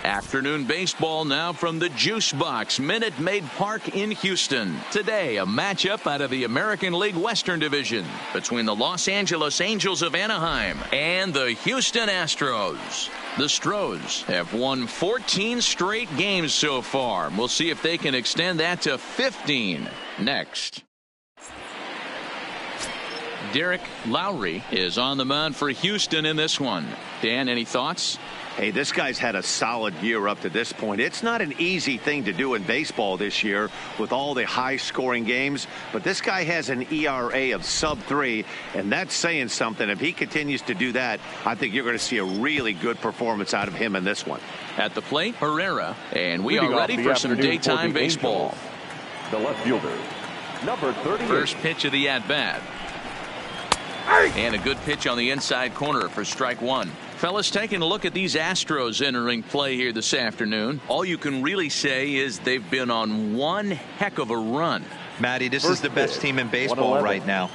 Afternoon baseball now from the Juice Box, Minute Maid Park in Houston. Today, a matchup out of the American League Western Division between the Los Angeles Angels of Anaheim and the Houston Astros. The Stros have won 14 straight games so far. We'll see if they can extend that to 15 next. Derek Lowry is on the mound for Houston in this one. Dan, any thoughts? Hey, this guy's had a solid year up to this point. It's not an easy thing to do in baseball this year with all the high-scoring games, but this guy has an ERA of sub-3, and that's saying something. If he continues to do that, I think you're going to see a really good performance out of him in this one. At the plate, Herrera, and we are ready for some daytime baseball. The left fielder, number 38. First pitch of the at-bat. And a good pitch on the inside corner for strike one. Fellas, taking a look at these Astros entering play here this afternoon. All you can really say is they've been on one heck of a run. Matty, this is the best team in baseball right now.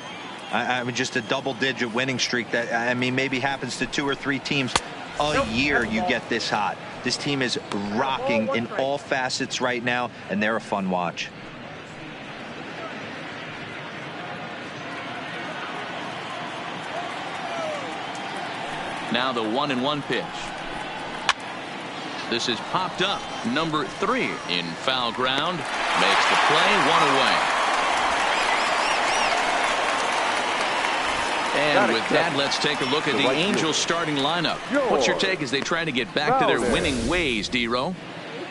I mean, just a double-digit winning streak that, I mean, maybe happens to 2 or 3 teams a year. You get this hot. This team is rocking in all facets right now, and they're a fun watch. Now the 1-1 pitch. This is popped up. Number 3 in foul ground. Makes the play, 1 away. And with that, let's take a look at the Angels starting lineup. What's your take as they try to get back to their winning ways, D-Row?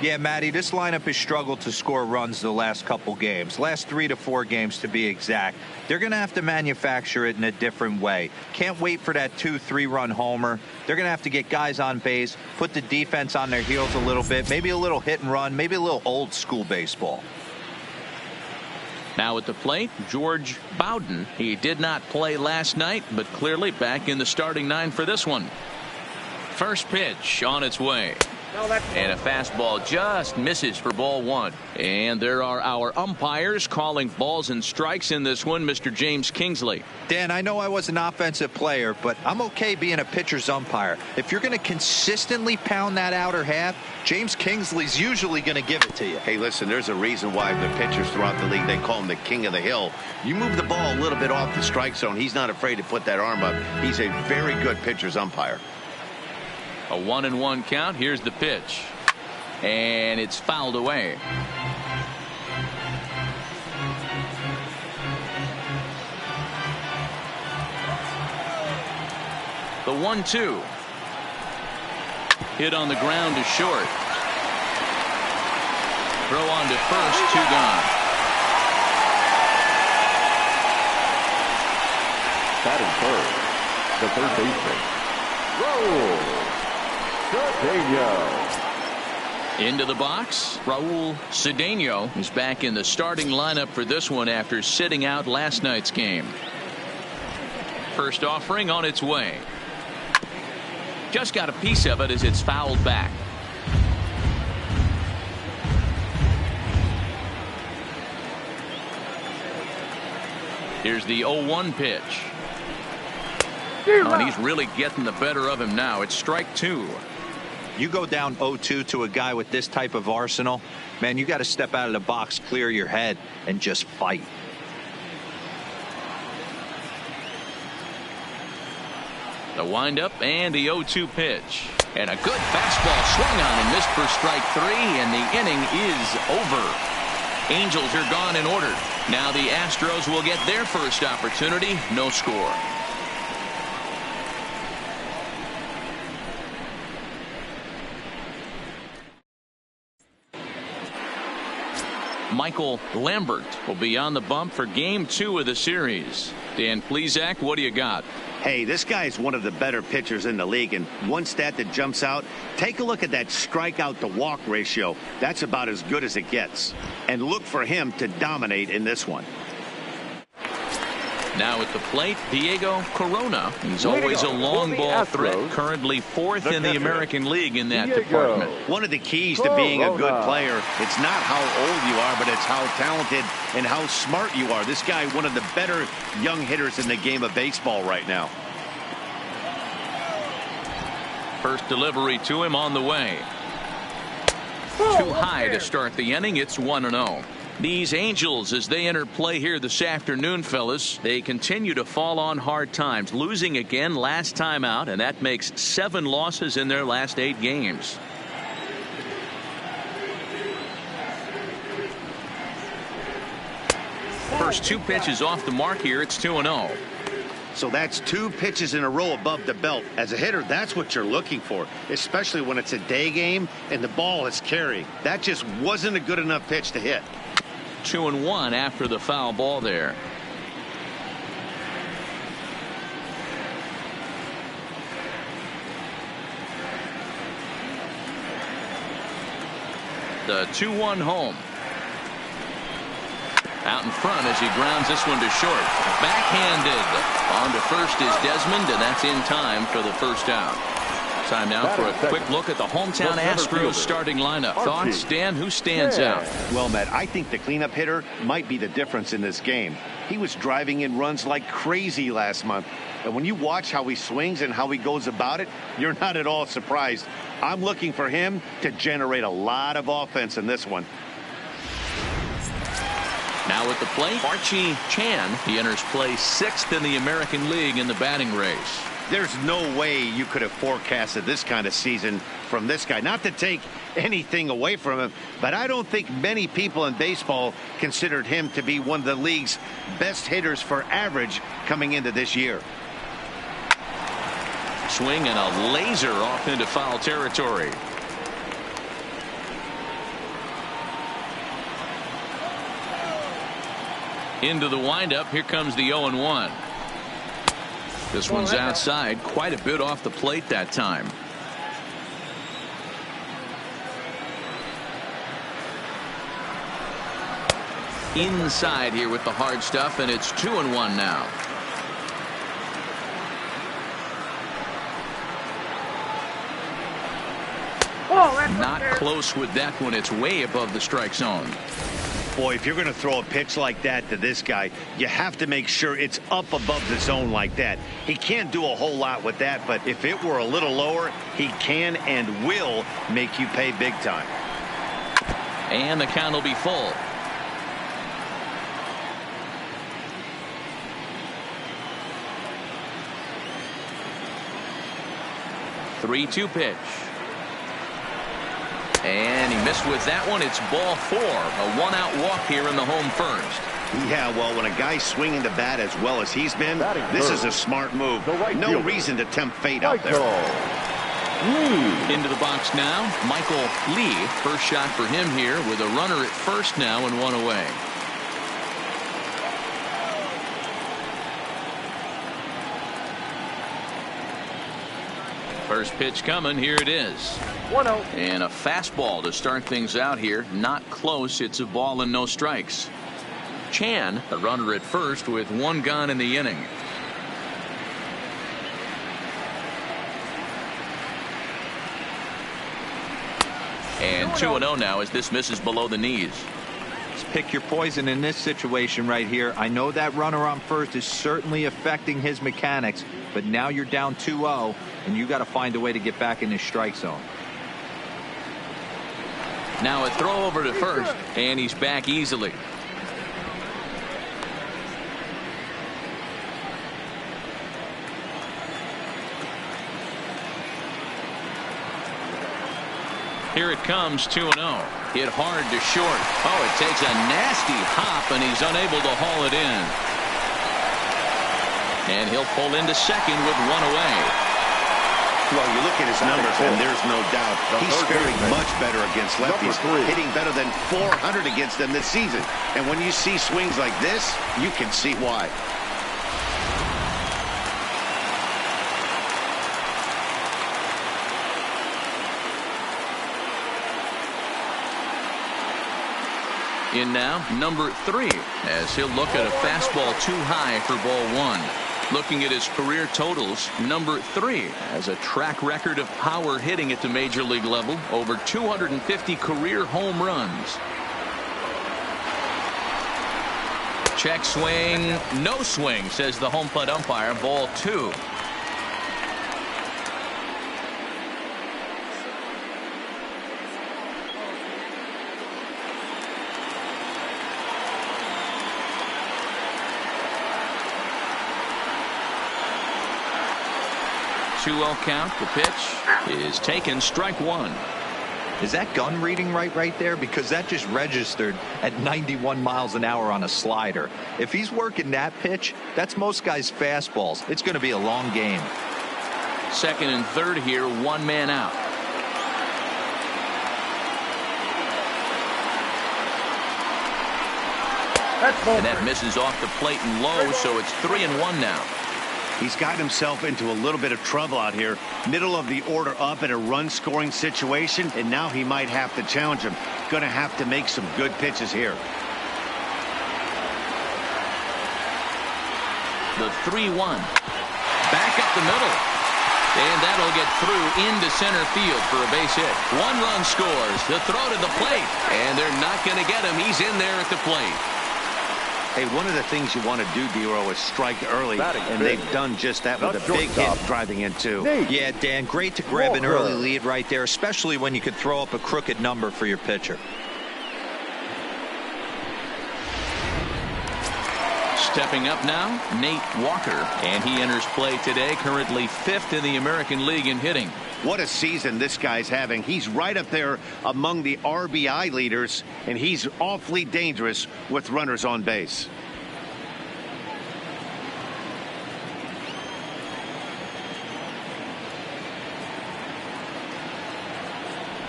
Yeah, Matty, this lineup has struggled to score runs the last couple games. Last 3 to 4 games to be exact. They're going to have to manufacture it in a different way. Can't wait for that 2-3 run homer. They're going to have to get guys on base, put the defense on their heels a little bit, maybe a little hit and run, maybe a little old school baseball. Now at the plate, George Bowden. He did not play last night, but clearly back in the starting 9 for this one. First pitch on its way. And a fastball just misses for ball 1. And there are our umpires calling balls and strikes in this one, Mr. James Kingsley. Dan, I know I was an offensive player, but I'm okay being a pitcher's umpire. If you're going to consistently pound that outer half, James Kingsley's usually going to give it to you. Hey, listen, there's a reason why the pitchers throughout the league, they call him the king of the hill. You move the ball a little bit off the strike zone, he's not afraid to put that arm up. He's a very good pitcher's umpire. A 1-1 count. Here's the pitch. And it's fouled away. The 1-2. Hit on the ground to short. Throw on to first, 2 gone. Batting third, the third baseman, Raul Cedeno. Into the box, Raul Cedeno is back in the starting lineup for this one after sitting out last night's game. First offering on its way. Just got a piece of it as it's fouled back. Here's the 0-1 pitch. Oh, and he's really getting the better of him now. It's strike 2. You go down 0-2 to a guy with this type of arsenal, man, you got to step out of the box, clear your head, and just fight. The windup and the 0-2 pitch. And a good fastball swung on and missed for strike 3, and the inning is over. Angels are gone in order. Now the Astros will get their first opportunity. No score. Michael Lambert will be on the bump for game 2 of the series. Dan Plesac, what do you got? Hey, this guy's one of the better pitchers in the league, and one stat that jumps out, take a look at that strikeout to walk ratio. That's about as good as it gets. And look for him to dominate in this one. Now at the plate, Diego Corona. He's always a long ball threat, currently 4th in the American League in that department. One of the keys to being a good player, it's not how old you are, but it's how talented and how smart you are. This guy, one of the better young hitters in the game of baseball right now. First delivery to him on the way. Too high to start the inning. It's 1-0. These Angels, as they enter play here this afternoon, fellas, they continue to fall on hard times, losing again last time out, and that makes 7 losses in their last 8 games. First 2 pitches off the mark here. It's 2-0. So that's 2 pitches in a row above the belt. As a hitter, that's what you're looking for, especially when it's a day game and the ball is carrying. That just wasn't a good enough pitch to hit. 2-1 after the foul ball there. The 2-1 home. Out in front as he grounds this one to short. Backhanded. On to first is Desmond, and that's in time for the first out. Time now for a quick look at the hometown Astros starting lineup. Thoughts, Dan? Who stands out? Well, Matt, I think the cleanup hitter might be the difference in this game. He was driving in runs like crazy last month. And when you watch how he swings and how he goes about it, you're not at all surprised. I'm looking for him to generate a lot of offense in this one. Now at the plate, Archie Chan. He enters play 6th in the American League in the batting race. There's no way you could have forecasted this kind of season from this guy. Not to take anything away from him, but I don't think many people in baseball considered him to be one of the league's best hitters for average coming into this year. Swing and a laser off into foul territory. Into the windup. Here comes the 0-1. This one's outside, quite a bit off the plate that time. Inside here with the hard stuff, and it's 2-1 now. Not close with that one. It's way above the strike zone. Boy, if you're going to throw a pitch like that to this guy, you have to make sure it's up above the zone like that. He can't do a whole lot with that, but if it were a little lower, he can and will make you pay big time. And the count will be full. Three-two pitch. And he missed with that one. It's ball 4. A 1-out walk here in the home first. Yeah, well, when a guy's swinging the bat as well as he's been, this is a smart move. No reason to tempt fate out there. Into the box now, Michael Lee. First shot for him here with a runner at first now and 1 away. First pitch coming. Here it is. 1-0. And a fastball to start things out here. Not close. It's a ball and no strikes. Chan, a runner at first with 1 gone in the inning. And 2-0 now as this misses below the knees. Just pick your poison in this situation right here. I know that runner on first is certainly affecting his mechanics, but now you're down 2-0 and you got to find a way to get back in his strike zone. Now a throw over to first, and he's back easily. Here it comes, 2-0. Hit hard to short. Oh, it takes a nasty hop, and he's unable to haul it in. And he'll pull into second with 1 away. Well, you look at his numbers, and there's no doubt he's faring much better against lefties, hitting better than .400 against them this season. And when you see swings like this, you can see why. In now, number 3, as he'll look at a fastball too high for ball 1. Looking at his career totals, number 3 has a track record of power hitting at the major league level, over 250 career home runs. Check swing, no swing, says the home plate umpire. Ball 2. 2-0 count. The pitch is taken, strike one. Is that gun reading right there? Because that just registered at 91 miles an hour on a slider. If he's working that pitch, that's most guys' fastballs. It's going to be a long game. Second and third here, one man out. And that misses off the plate and low, so it's 3-1 now. He's gotten himself into a little bit of trouble out here. Middle of the order up in a run-scoring situation, and now he might have to challenge him. Going to have to make some good pitches here. The 3-1. Back up the middle. And that'll get through into center field for a base hit. One run scores. The throw to the plate. And they're not going to get him. He's in there at the plate. Hey, one of the things you want to do, Dero, is strike early, and they've done just that with a big hit driving in, too. Yeah, Dan, great to grab an early lead right there, especially when you could throw up a crooked number for your pitcher. Stepping up now, Nate Walker, and he enters play today, currently 5th in the American League in hitting. What a season this guy's having. He's right up there among the RBI leaders, and he's awfully dangerous with runners on base.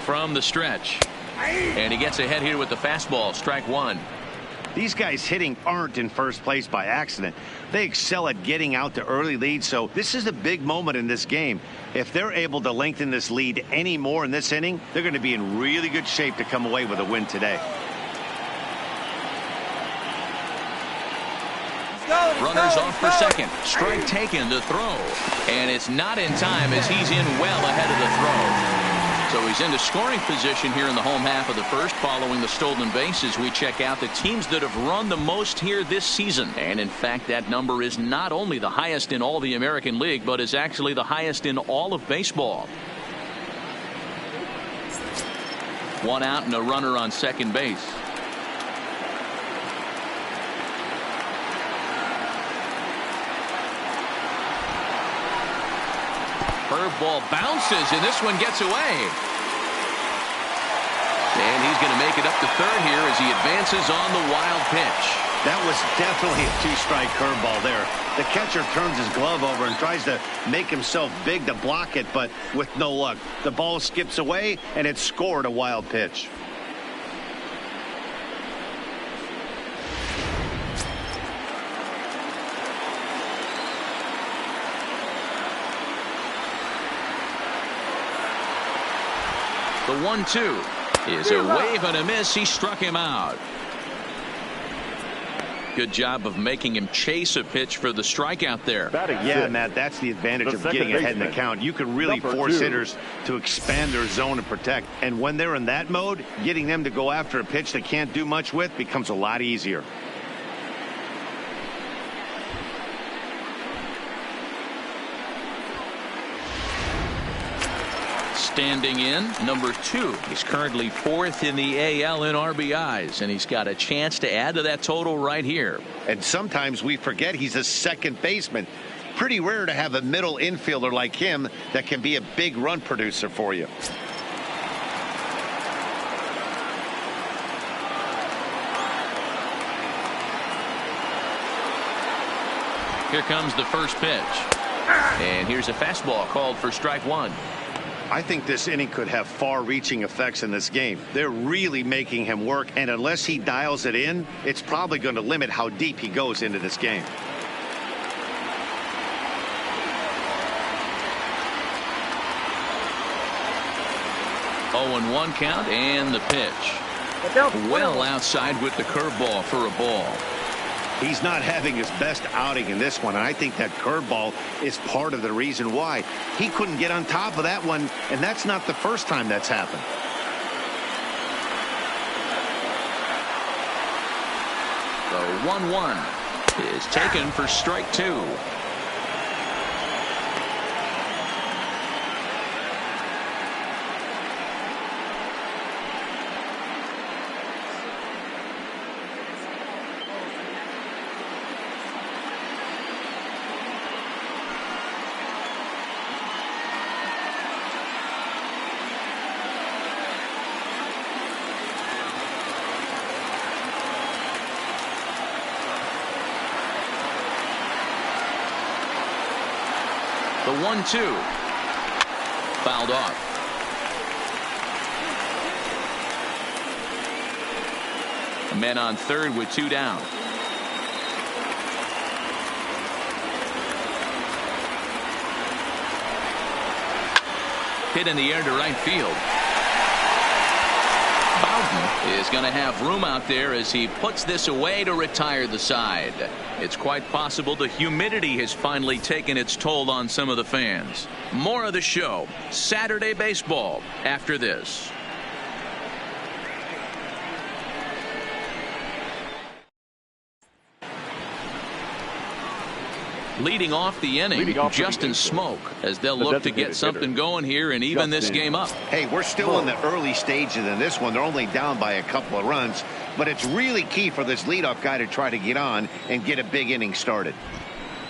From the stretch. And he gets ahead here with the fastball, strike one. These guys hitting aren't in first place by accident. They excel at getting out to early leads, so this is a big moment in this game. If they're able to lengthen this lead any more in this inning, they're going to be in really good shape to come away with a win today. Runners off for second. Strike taken to throw. And it's not in time as he's in well ahead of the throw. So he's into scoring position here in the home half of the first following the stolen base as we check out the teams that have run the most here this season. And in fact, that number is not only the highest in all the American League, but is actually the highest in all of baseball. One out and a runner on second base. Curveball bounces, and this one gets away. And he's going to make it up to third here as he advances on the wild pitch. That was definitely a two-strike curveball there. The catcher turns his glove over and tries to make himself big to block it, but with no luck. The ball skips away, and it scored a wild pitch. The 1-2 is a wave and a miss. He struck him out. Good job of making him chase a pitch for the strikeout there. Yeah, Matt, that's the advantage of getting ahead in the count. You can really force hitters to expand their zone and protect. And when they're in that mode, getting them to go after a pitch they can't do much with becomes a lot easier. Standing in, number 2. He's currently 4th in the AL in RBIs, and he's got a chance to add to that total right here. And sometimes we forget he's a second baseman. Pretty rare to have a middle infielder like him that can be a big run producer for you. Here comes the first pitch. And here's a fastball called for strike one. I think this inning could have far-reaching effects in this game. They're really making him work, and unless he dials it in, it's probably going to limit how deep he goes into this game. Oh, 0-1 count, and the pitch. Well outside with the curveball for a ball. He's not having his best outing in this one, and I think that curveball is part of the reason why. He couldn't get on top of that one, and that's not the first time that's happened. The 1-1 is taken for strike two. The 1-2. Fouled off. Men on third with 2 down. Hit in the air to right field. Bowden is going to have room out there as he puts this away to retire the side. It's quite possible the humidity has finally taken its toll on some of the fans. More of the show, Saturday Baseball, after this. Leading off the inning, Justin Smoke, as they'll look to get something going here and even this game up. Hey, we're still in the early stages in this one. They're only down by a couple of runs, but it's really key for this leadoff guy to try to get on and get a big inning started.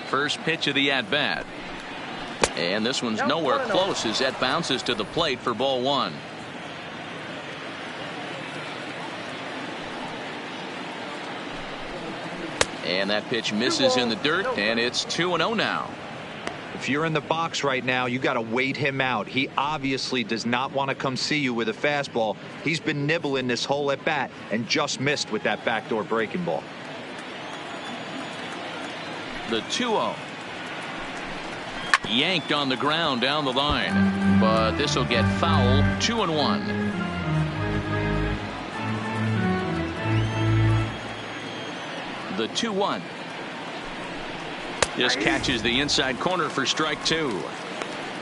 First pitch of the at-bat. And this one's nowhere close as that bounces to the plate for ball 1. And that pitch misses in the dirt, and it's 2-0 now. If you're in the box right now, you got to wait him out. He obviously does not want to come see you with a fastball. He's been nibbling this whole at bat and just missed with that backdoor breaking ball. The 2-0. Yanked on the ground down the line, but this will get foul. 2-1. The 2-1. Just catches the inside corner for strike 2.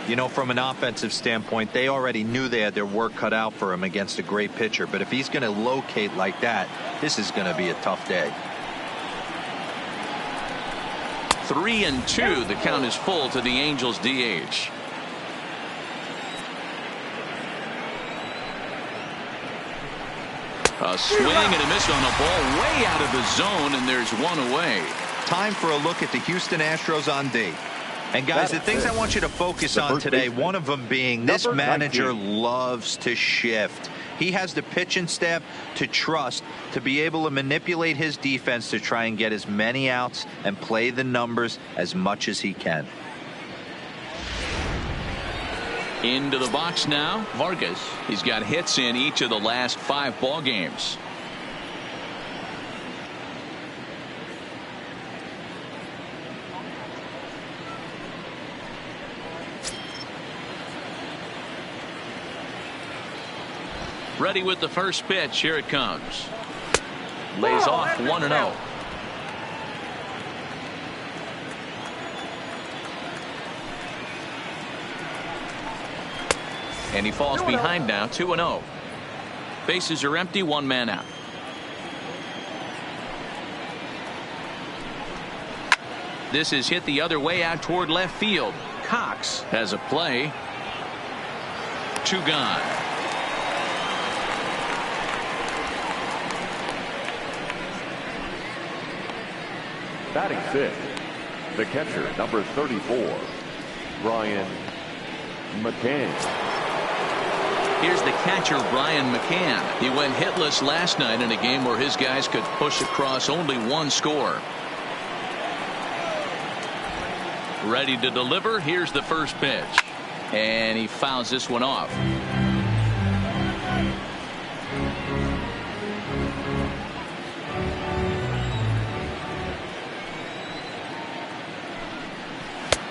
You know, from an offensive standpoint, they already knew they had their work cut out for him against a great pitcher. But if he's going to locate like that, this is going to be a tough day. 3-2. The count is full to the Angels DH. A swing and a miss on a ball way out of the zone, and there's one away. Time for a look at the Houston Astros on D. And guys, the things I want you to focus on today, one of them being this manager loves to shift. He has the pitching staff to trust to be able to manipulate his defense to try and get as many outs and play the numbers as much as he can. Into the box now, Vargas. He's got hits in each of the last 5 ball games. Ready with the first pitch. Here it comes. Lays off 1-0. And he falls behind now, 2-0. Bases are empty, 1 man out. This is hit the other way out toward left field. Cox has a play. 2 gone. Batting 6th, the catcher, number 34, Brian McCann. Here's the catcher, Brian McCann. He went hitless last night in a game where his guys could push across only 1 score. Ready to deliver. Here's the first pitch. And he fouls this one off.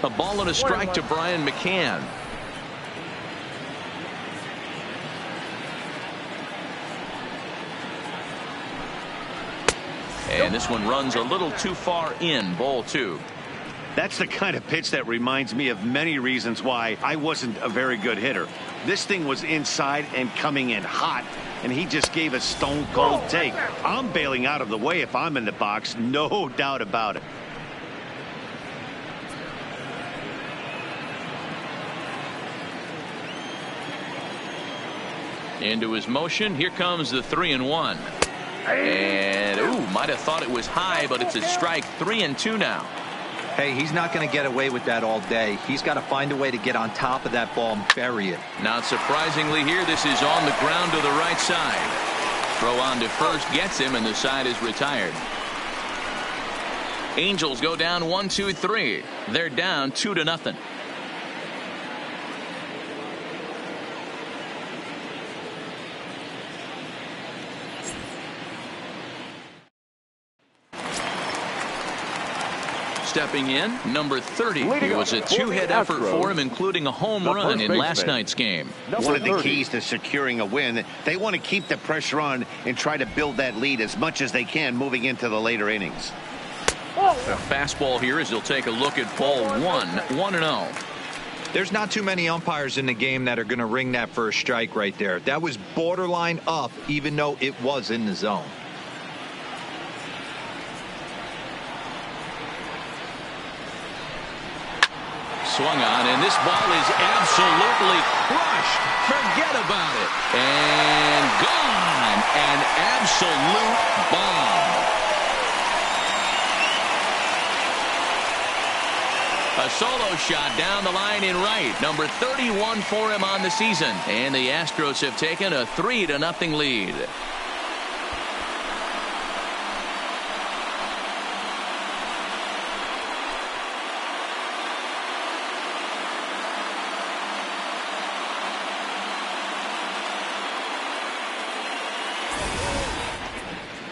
A ball and a strike to Brian McCann. And this one runs a little too far in, ball 2. That's the kind of pitch that reminds me of many reasons why I wasn't a very good hitter. This thing was inside and coming in hot, and he just gave a stone cold take. I'm bailing out of the way if I'm in the box, no doubt about it. Into his motion. Here comes the 3-1. And might have thought it was high, but it's a strike. 3-2 now. Hey, he's not going to get away with that all day. He's got to find a way to get on top of that ball and bury it. Not surprisingly here, this is on the ground to the right side. Throw on to first gets him, and the side is retired. Angels go down 1-2-3. They're down 2-0. stepping in, number 30. Leading It was a off for the two-hit effort Astros, for him, including a home the run first in last baseman, night's game. One of the 30. keys to securing a win, they want to keep the pressure on and try to build that lead as much as they can moving into the later innings. A fastball here as he'll take a look at ball 1-0. There's not too many umpires in the game that are going to ring that for a strike right there. That was borderline up, even though it was in the zone. Swung on, and this ball is absolutely crushed. Forget about it. And gone. An absolute bomb. A solo shot down the line in right. Number 31 for him on the season. And the Astros have taken a 3-0 lead.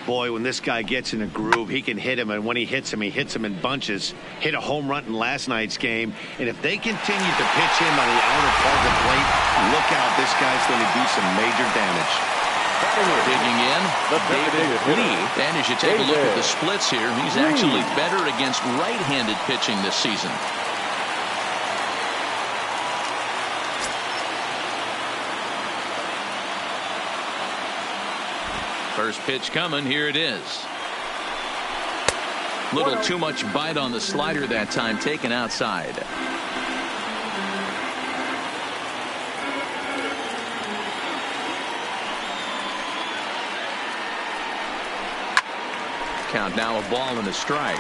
Boy, when this guy gets in a groove, he can hit him, and when he hits him in bunches. Hit a home run in last night's game, and if they continue to pitch him on the outer part of the plate, look out, this guy's going to do some major damage. Digging in, David Lee. And as you take a look at the splits here, he's actually better against right-handed pitching this season. First pitch coming. Here it is. Little too much bite on the slider that time, taken outside. Count now, a ball and a strike.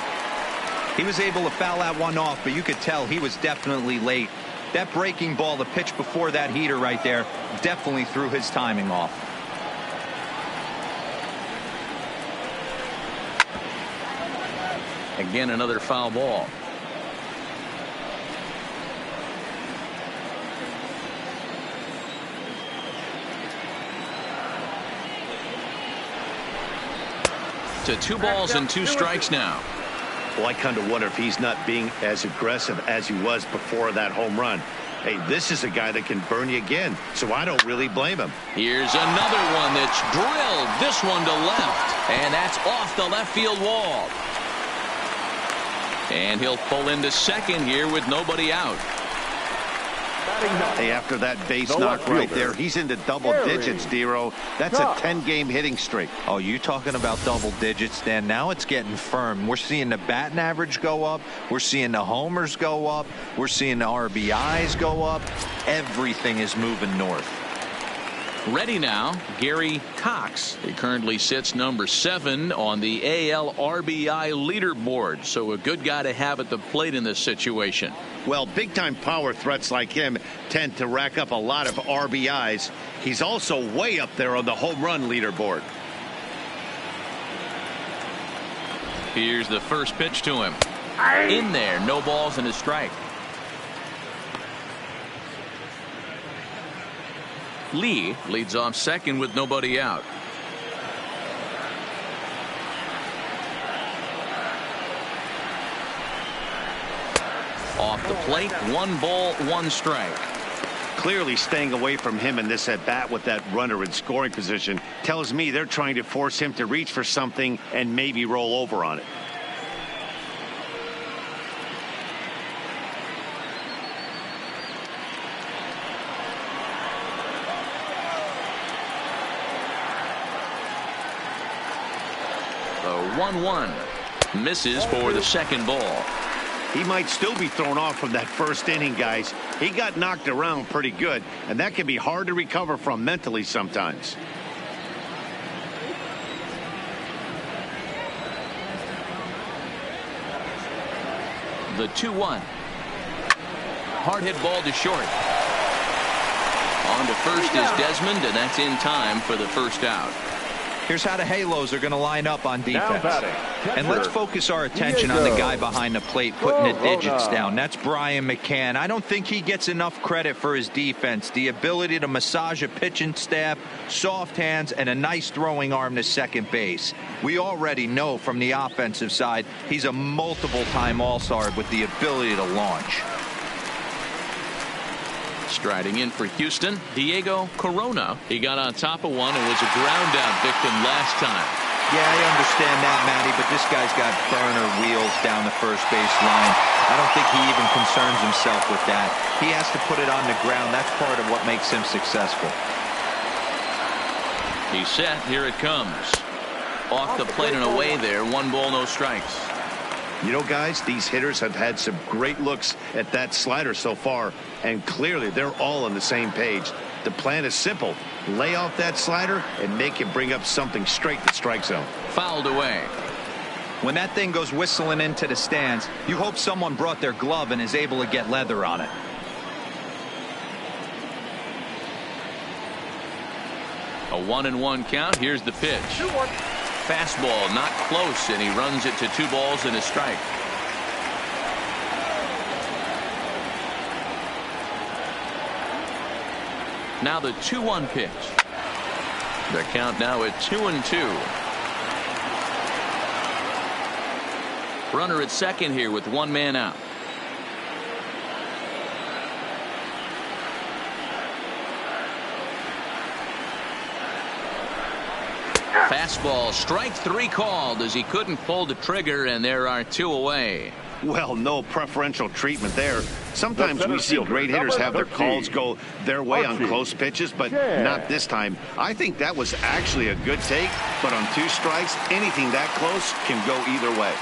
He was able to foul that one off, but you could tell he was definitely late. That breaking ball, the pitch before that heater right there, definitely threw his timing off. Again, another foul ball. To 2 balls and 2 strikes now. Well, I kind of wonder if he's not being as aggressive as he was before that home run. Hey, this is a guy that can burn you again, so I don't really blame him. Here's another one that's drilled. This one to left, and that's off the left field wall. And he'll pull into second here with nobody out. Hey, after that base knock right there, he's into double digits, Dero. That's a 10-game hitting streak. Oh, you talking about double digits, Dan? Now it's getting firm. We're seeing the batting average go up. We're seeing the homers go up. We're seeing the RBIs go up. Everything is moving north. Ready now, Gary Cox. He currently sits number 7 on the AL RBI leaderboard, so a good guy to have at the plate in this situation. Well, big-time power threats like him tend to rack up a lot of RBIs. He's also way up there on the home run leaderboard. Here's the first pitch to him. In there, no balls and a strike. Lee leads off second with nobody out. Off the plate, 1 ball, 1 strike. Clearly staying away from him in this at-bat with that runner in scoring position tells me they're trying to force him to reach for something and maybe roll over on it. The 1-1 misses for the second ball. He might still be thrown off from that first inning, guys. He got knocked around pretty good, and that can be hard to recover from mentally sometimes. The 2-1. Hard hit ball to short. On to first is Desmond, and that's in time for the first out. Here's how the Halos are going to line up on Now defense. batting, And let's catcher, focus our attention on the Diego guy behind the plate putting the digits Corona. down. That's Brian McCann. I don't think he gets enough credit for his defense. The ability to massage a pitching staff, soft hands, and a nice throwing arm to second base. We already know from the offensive side he's a multiple-time All-Star with the ability to launch. Striding in for Houston, Diego Corona. He got on top of one and was a ground out victim last time. Yeah, I understand that, Matty, but this guy's got burner wheels down the first base line. I don't think he even concerns himself with that. He has to put it on the ground. That's part of what makes him successful. He's set. Here it comes. Off the plate and away there. 1 ball, no strikes. You know, guys, these hitters have had some great looks at that slider so far, and clearly they're all on the same page. The plan is simple. Lay off that slider and make him bring up something straight to the strike zone. Fouled away. When that thing goes whistling into the stands, you hope someone brought their glove and is able to get leather on it. A 1-1 count. Here's the pitch. Fastball not close, and he runs it to 2 balls and a strike. Now the 2-1 pitch. The count now at 2-2. Runner at second here with 1 man out. Fastball, strike 3 called as he couldn't pull the trigger, and there are 2 away. Well, no preferential treatment there. Sometimes we see great hitters have their calls go their way on close pitches, but not this time. I think that was actually a good take, but on 2 strikes, anything that close can go either way.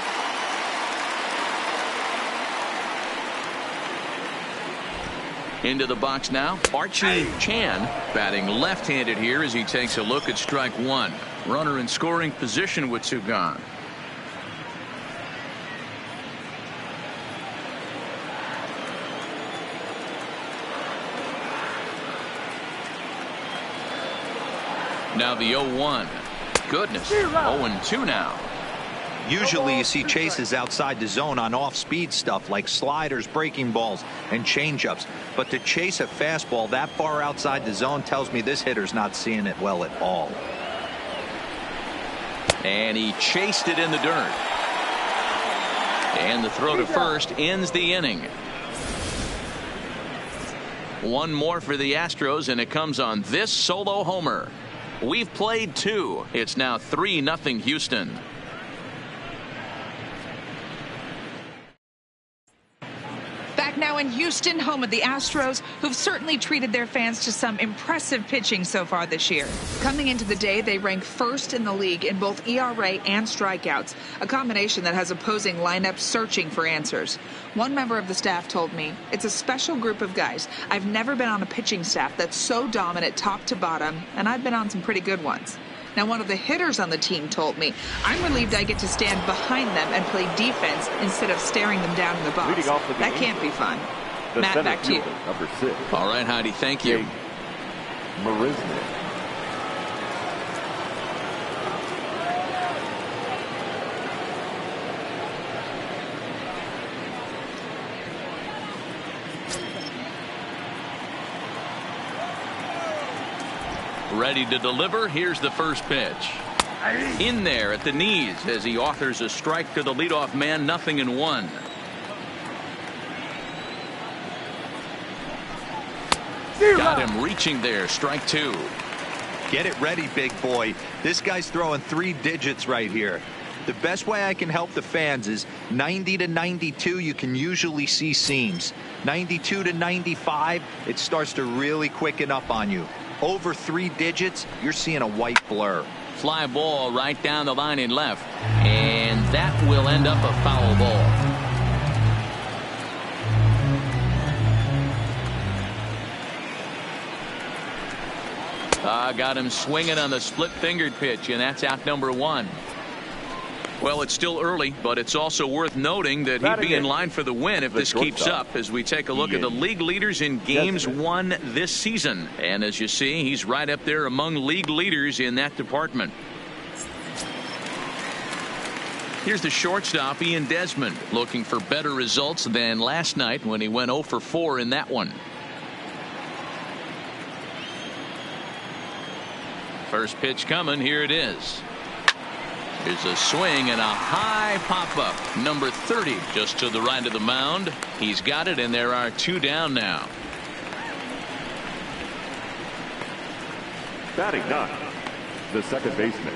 Into the box now, Archie Chan batting left-handed here as he takes a look at strike 1. Runner in scoring position with 2 gone. Now the 0-1. Goodness, 0-2 now. Usually you see chases outside the zone on off-speed stuff like sliders, breaking balls, and changeups. But to chase a fastball that far outside the zone tells me this hitter's not seeing it well at all. And he chased it in the dirt. And the throw to first ends the inning. 1 more for the Astros, and it comes on this solo homer. We've played 2. It's now 3-0 Houston. Back now in Houston, home of the Astros, who've certainly treated their fans to some impressive pitching so far this year. Coming into the day, they rank first in the league in both ERA and strikeouts, a combination that has opposing lineups searching for answers. One member of the staff told me, "It's a special group of guys. I've never been on a pitching staff that's so dominant top to bottom, and I've been on some pretty good ones." Now, one of the hitters on the team told me, "I'm relieved I get to stand behind them and play defense instead of staring them down in the box. That can't be fun." Matt, back to you. Number 6. All right, Heidi, thank you. Marisnik. Ready to deliver. Here's the first pitch. In there at the knees as he authors a strike to the leadoff man. 0-1. Got him reaching there. Strike 2. Get it ready, big boy. This guy's throwing 3 digits right here. The best way I can help the fans is 90 to 92. You can usually see seams. 92 to 95, it starts to really quicken up on you. Over 3 digits, you're seeing a white blur. Fly ball right down the line in left, and that will end up a foul ball. Got him swinging on the split-fingered pitch, and that's out number 1. Well, it's still early, but it's also worth noting that he'd be in line for the win if this keeps up as we take a look at the league leaders in games won this season. And as you see, he's right up there among league leaders in that department. Here's the shortstop, Ian Desmond, looking for better results than last night when he went 0 for 4 in that one. First pitch coming. Here it is. Here's a swing and a high pop-up. Number 30 just to the right of the mound. He's got it, and there are 2 down now. Batting ninth, the second baseman,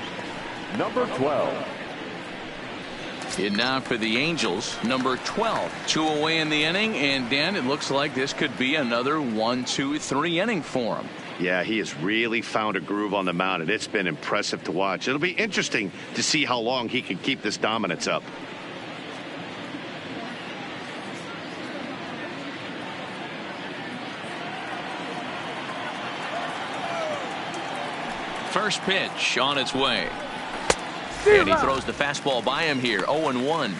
number 12. In now for the Angels, number 12. 2 away in the inning, and Dan, it looks like this could be another 1-2-3 inning for him. Yeah, he has really found a groove on the mound, and it's been impressive to watch. It'll be interesting to see how long he can keep this dominance up. First pitch on its way. And he throws the fastball by him here. 0-1.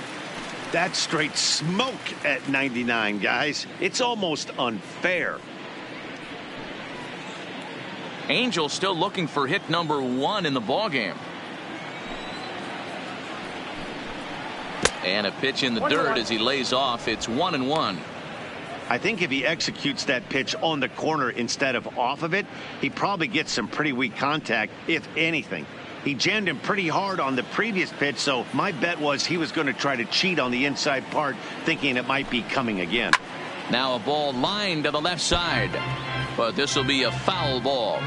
That's straight smoke at 99, guys. It's almost unfair. Angels still looking for hit number 1 in the ballgame. And a pitch in the dirt as he lays off. It's 1-1. I think if he executes that pitch on the corner instead of off of it, he probably gets some pretty weak contact, if anything. He jammed him pretty hard on the previous pitch, so my bet was he was going to try to cheat on the inside part, thinking it might be coming again. Now a ball lined to the left side, but this will be a foul ball.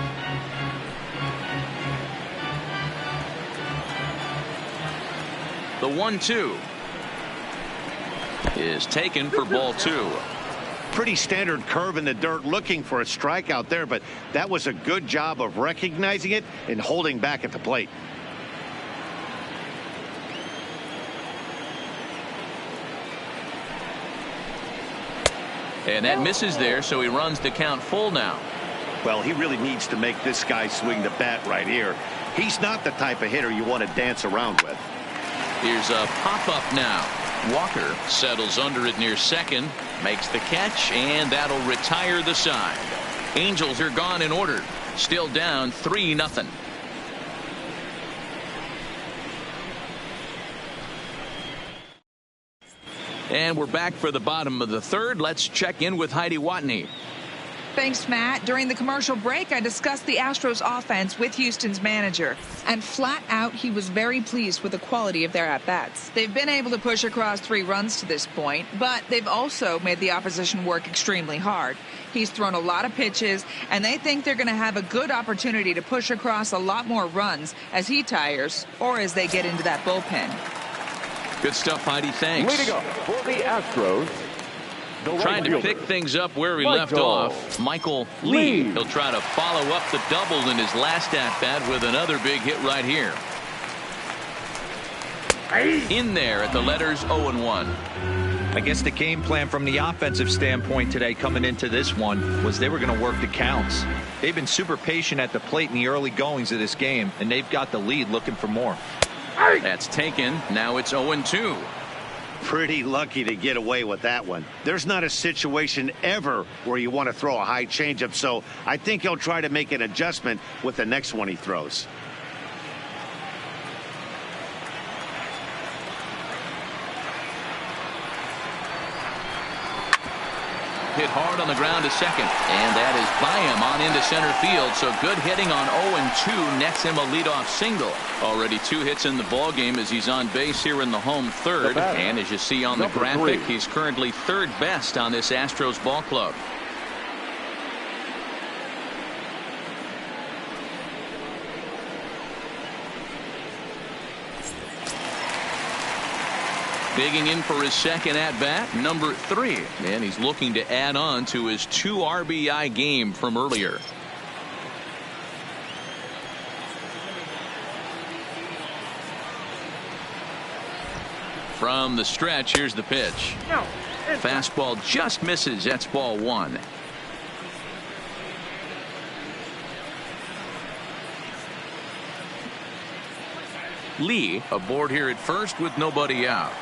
The 1-2 is taken for ball 2. Pretty standard curve in the dirt, looking for a strikeout there, but that was a good job of recognizing it and holding back at the plate. And that misses there, so he runs the count full now. Well, he really needs to make this guy swing the bat right here. He's not the type of hitter you want to dance around with. Here's a pop-up now. Walker settles under it near second, makes the catch, and that'll retire the side. Angels are gone in order, still down 3-0. And we're back for the bottom of the third. Let's check in with Heidi Watney. Thanks, Matt. During the commercial break, I discussed the Astros offense with Houston's manager, and flat out, he was very pleased with the quality of their at-bats. They've been able to push across 3 runs to this point, but they've also made the opposition work extremely hard. He's thrown a lot of pitches, and they think they're going to have a good opportunity to push across a lot more runs as he tires or as they get into that bullpen. Good stuff, Heidi. Thanks. Leading up for the Astros, trying to pick things up where he left off, Michael Lee. He'll try to follow up the double in his last at-bat with another big hit right here. In there at the letters 0-1. I guess the game plan from the offensive standpoint today coming into this one was they were going to work the counts. They've been super patient at the plate in the early goings of this game, and they've got the lead looking for more. That's taken. Now it's 0-2. Pretty lucky to get away with that one. There's not a situation ever where you want to throw a high changeup, so I think he'll try to make an adjustment with the next one he throws. Hit hard on the ground to second, and that is by him on into center field. So good hitting on 0-2 nets him a leadoff single. Already 2 hits in the ball game as he's on base here in the home third. And as you see on the graphic, he's currently 3rd best on this Astros ball club. Digging in for his second at-bat, number 3. And he's looking to add on to his 2 RBI game from earlier. From the stretch, here's the pitch. Fastball just misses. That's ball 1. Lee aboard here at first with nobody out.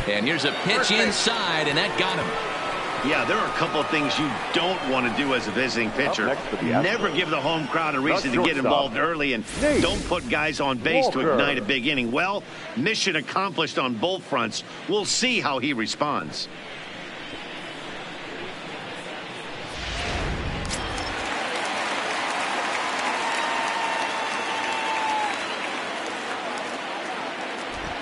And here's a pitch inside, and that got him. Yeah, there are a couple of things you don't want to do as a visiting pitcher. Never give the home crowd a reason to get involved early, and don't put guys on base to ignite a big inning. Well, mission accomplished on both fronts. We'll see how he responds.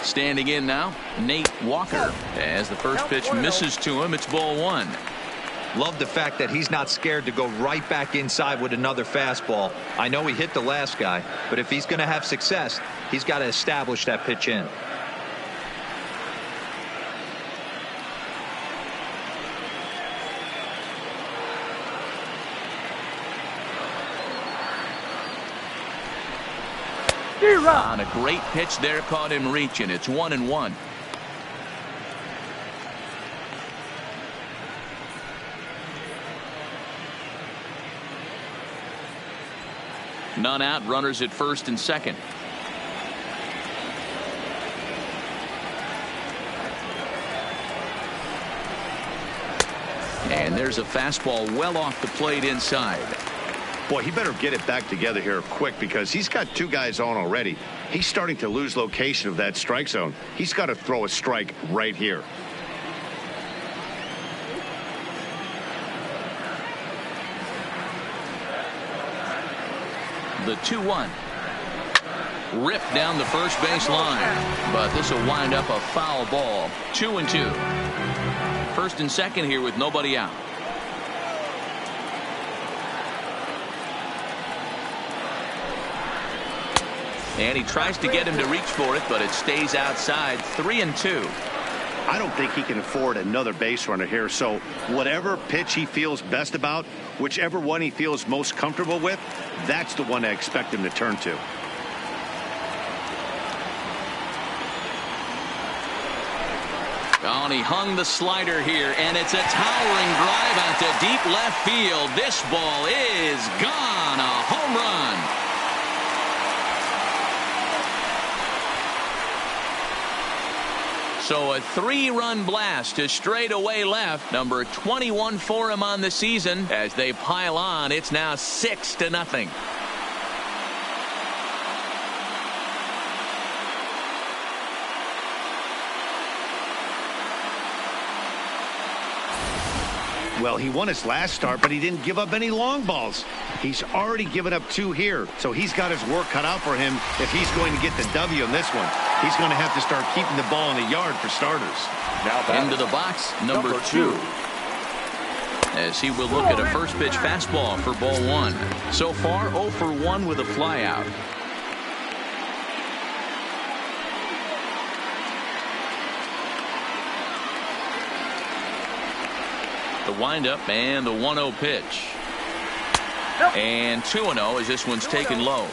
Standing in now, Nate Walker. As the first pitch misses to him, it's ball one. Love the fact that he's not scared to go right back inside with another fastball. I know he hit the last guy, but if he's going to have success, he's got to establish that pitch in. On a great pitch there, caught him reaching. It's 1-1. None out, runners at first and second. And there's a fastball well off the plate inside. Boy, he better get it back together here quick because he's got two guys on already. He's starting to lose location of that strike zone. He's got to throw a strike right here. The 2-1. Ripped down the first base line, but this will wind up a foul ball. 2-2. First and second here with nobody out. And he tries to get him to reach for it, but it stays outside. 3-2. I don't think he can afford another base runner here, so whatever pitch he feels best about, whichever one he feels most comfortable with, that's the one I expect him to turn to. Oh, and he hung the slider here, and it's a towering drive out to deep left field. This ball is gone. A home run. So a 3-run blast to straightaway left. Number 21 for him on the season. As they pile on, it's now 6-0. Well, he won his last start, but he didn't give up any long balls. He's already given up 2 here, so he's got his work cut out for him if he's going to get the W in this one. He's going to have to start keeping the ball in the yard for starters. Now into the box, number 2. As he will look at a first pitch fastball for ball 1. So far, 0 for 1 with a flyout. The windup and the 1-0 pitch. And 2-0 as this one's taken low.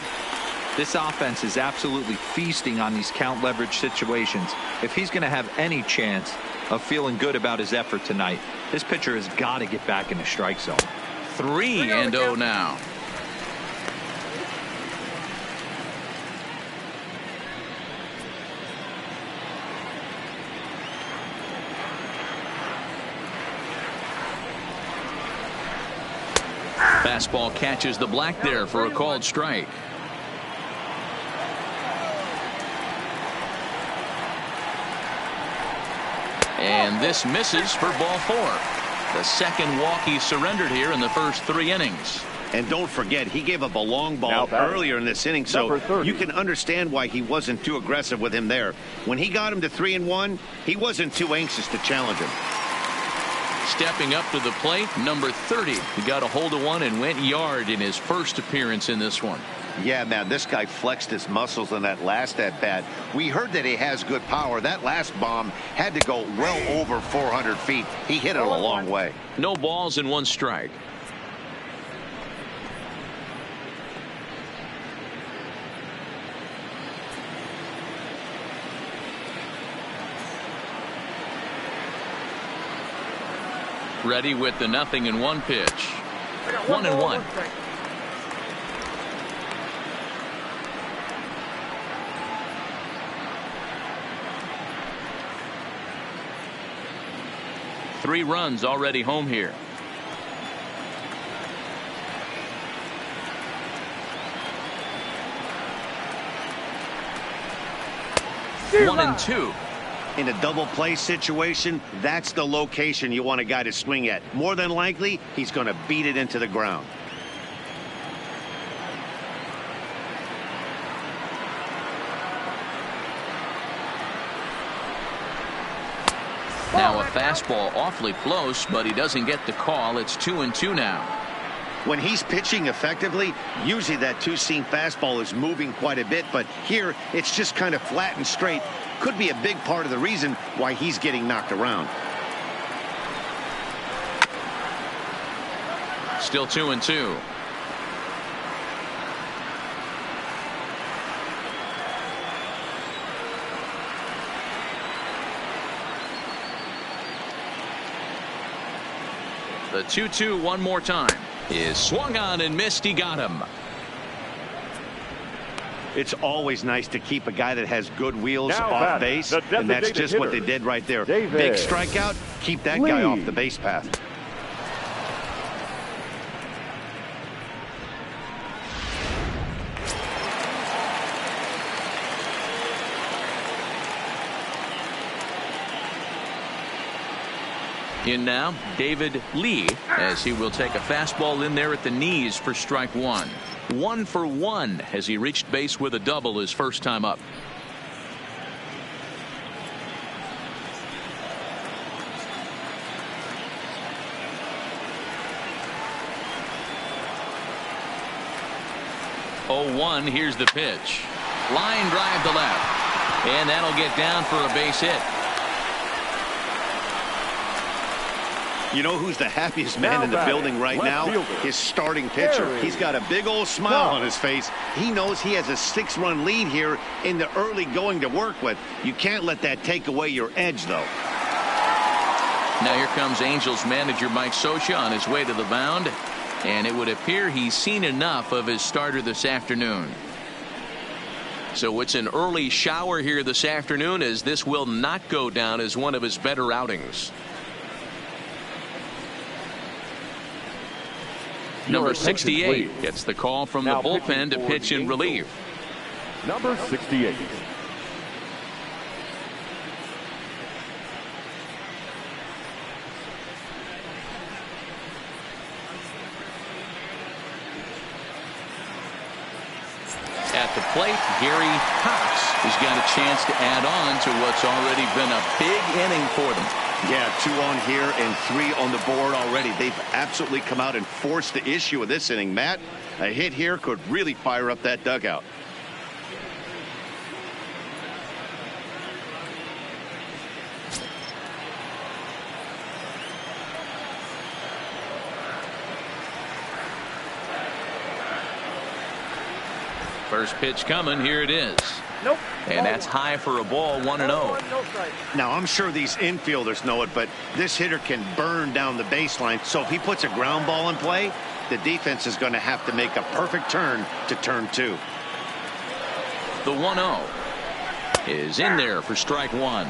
This offense is absolutely feasting on these count leverage situations. If he's going to have any chance of feeling good about his effort tonight, this pitcher has got to get back in the strike zone. 3-0 now. Fastball catches the black there for a called strike. And this misses for ball 4. The second walk he surrendered here in the first 3 innings. And don't forget, he gave up a long ball earlier in this inning, so you can understand why he wasn't too aggressive with him there. When he got him to 3-1, he wasn't too anxious to challenge him. Stepping up to the plate, number 30. He got a hold of one and went yard in his first appearance in this one. Yeah, man, this guy flexed his muscles in that last at-bat. We heard that he has good power. That last bomb had to go well over 400 feet. He hit it a long way. No balls and 1 strike. Ready with the 0-1 pitch. 1-1. 3 runs already home here. 1-2. In a double play situation, that's the location you want a guy to swing at. More than likely, he's going to beat it into the ground. Now a fastball awfully close, but he doesn't get the call. It's 2-2 now. When he's pitching effectively, usually that 2-seam fastball is moving quite a bit, but here it's just kind of flat and straight. Could be a big part of the reason why he's getting knocked around. Still 2-2. The 2-2 one more time is swung on and missed. He got him. It's always nice to keep a guy that has good wheels Now off base, and that's just what they did right there. David Big strikeout, keep that guy off the base path. In now, David Lee, as he will take a fastball in there at the knees for strike 1. 1 for 1 as he reached base with a double his first time up. Oh, 1, here's the pitch. Line drive to left. And that'll get down for a base hit. You know who's the happiest man in the building right now? His starting pitcher. He's got a big old smile on his face. He knows he has a 6-run lead here in the early going to work with. You can't let that take away your edge, though. Now here comes Angels manager Mike Scioscia on his way to the mound, and it would appear he's seen enough of his starter this afternoon. So it's an early shower here this afternoon, as this will not go down as one of his better outings. Number 68 gets the call from the bullpen to pitch in relief. Number 68. At the plate, Gary Cox has got a chance to add on to what's already been a big inning for them. Yeah, 2 on here and 3 on the board already. They've absolutely come out and forced the issue of this inning, Matt. A hit here could really fire up that dugout. First pitch coming. Here it is. Nope. And that's high for a ball. 1-0. Now, I'm sure these infielders know it, but this hitter can burn down the baseline. So if he puts a ground ball in play, the defense is going to have to make a perfect turn to turn 2. The 1-0 is in there for strike 1.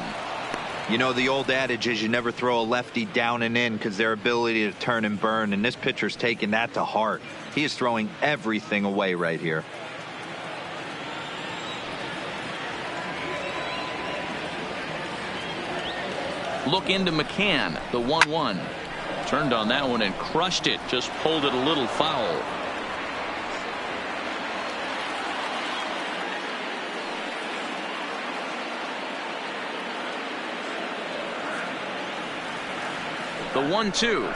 You know, the old adage is you never throw a lefty down and in because their ability to turn and burn, and this pitcher's taking that to heart. He is throwing everything away right here. Look into McCann, the 1-1. Turned on that one and crushed it. Just pulled it a little foul. The 1-2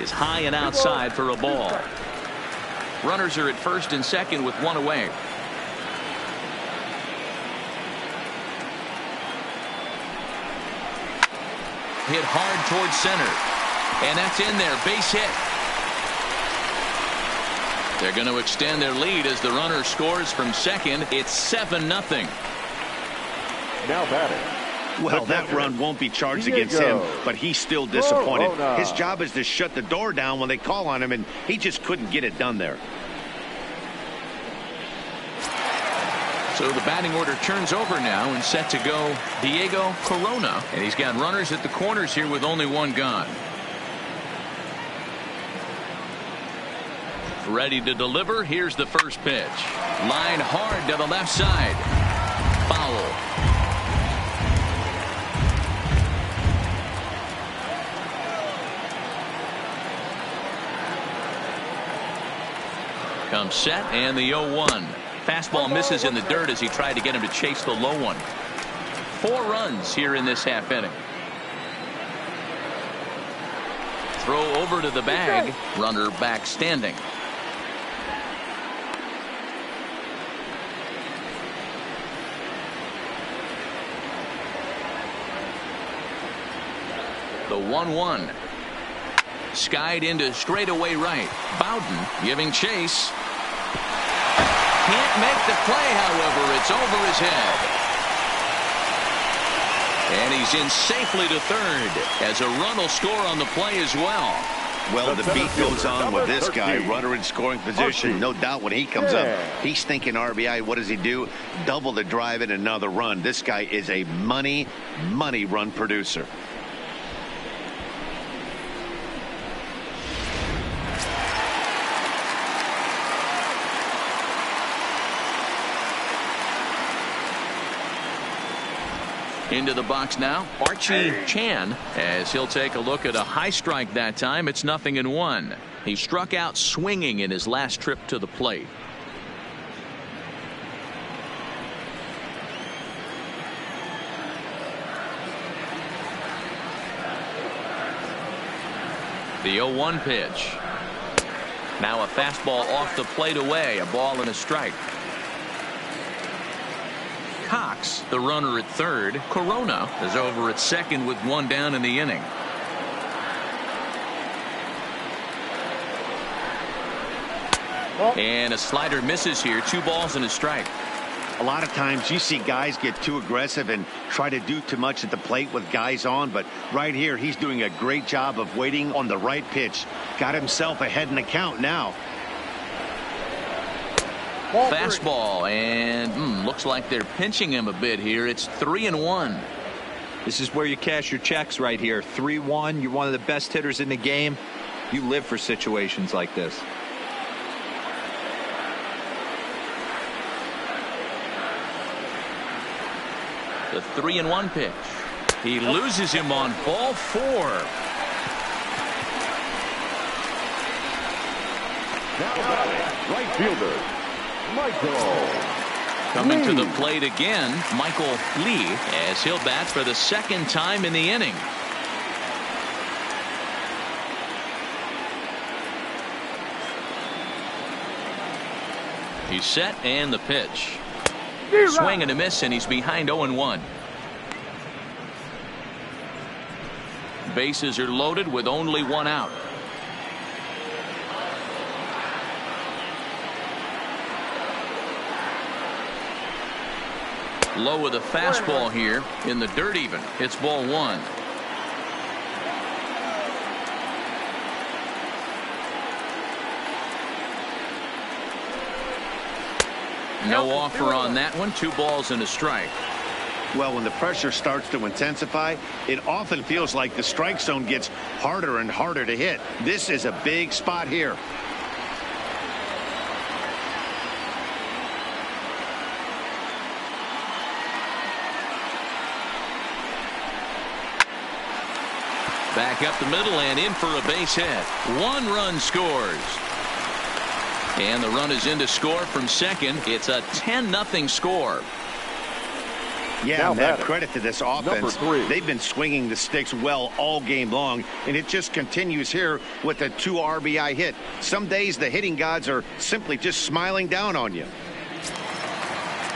is high and outside for a ball. Runners are at first and second with 1 away. Hit hard towards center, and that's in there. Base hit. They're going to extend their lead as the runner scores from second. It's 7-0. Now batting. Well, that run won't be charged against him, but he's still disappointed. His job is to shut the door down when they call on him, and he just couldn't get it done there. So the batting order turns over now and set to go Diego Corona. And he's got runners at the corners here with only one gone. Ready to deliver. Here's the first pitch. Line hard to the left side. Foul. Comes set and the 0-1. Fastball misses in the dirt as he tried to get him to chase the low one. 4 runs here in this half inning. Throw over to the bag. Runner back standing. The 1-1. Skied into straightaway right. Bowden giving chase. Can't make the play, however. It's over his head. And he's in safely to third as a run will score on the play as well. Well, the beat goes on with this guy. Runner in scoring position. No doubt when he comes up, he's thinking RBI. What does he do? Double the drive and another run. This guy is a money run producer. Into the box now, Archie Chan, as he'll take a look at a high strike that time. It's 0-1. He struck out swinging in his last trip to the plate. The 0-1 pitch. Now a fastball off the plate away, a ball and a strike. Cox, the runner at third. Corona is over at second with 1 down in the inning. And a slider misses here. 2 balls and a strike. A lot of times you see guys get too aggressive and try to do too much at the plate with guys on, but right here he's doing a great job of waiting on the right pitch. Got himself ahead in the count now. Fastball, and looks like they're pinching him a bit here. It's 3-1. This is where you cash your checks right here. 3-1. You're one of the best hitters in the game. You live for situations like this. The 3-1 pitch. He loses him on ball 4. Now batting, right fielder, Michael. Coming to the plate again, Michael Lee, as he'll bat for the second time in the inning. He's set and the pitch. Swing and a miss, and he's behind 0-1. Bases are loaded with only 1 out. Low with a fastball here in the dirt even. It's ball 1. No offer on that one. 2 balls and a strike. Well, when the pressure starts to intensify, it often feels like the strike zone gets harder and harder to hit. This is a big spot here. Back up the middle and in for a base hit. 1 run scores. And the run is in to score from second. It's a 10-0 score. Yeah, and that credit to this offense. They've been swinging the sticks well all game long, and it just continues here with a 2 RBI hit. Some days the hitting gods are simply just smiling down on you.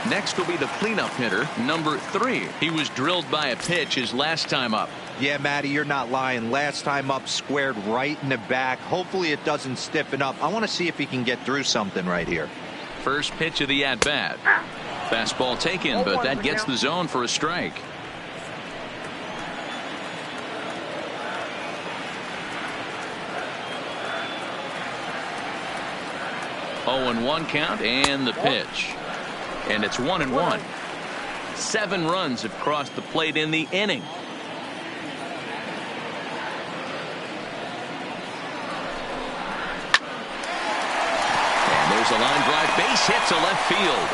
Next will be the cleanup hitter, number 3. He was drilled by a pitch his last time up. Yeah, Matty, you're not lying. Last time up, squared right in the back. Hopefully it doesn't stiffen up. I want to see if he can get through something right here. First pitch of the at-bat. Fastball taken, but that gets the zone for a strike. Oh, and 1 count, and the pitch. and it's 1-1. 7 runs have crossed the plate in the inning. And there's a line drive, base hit to left field.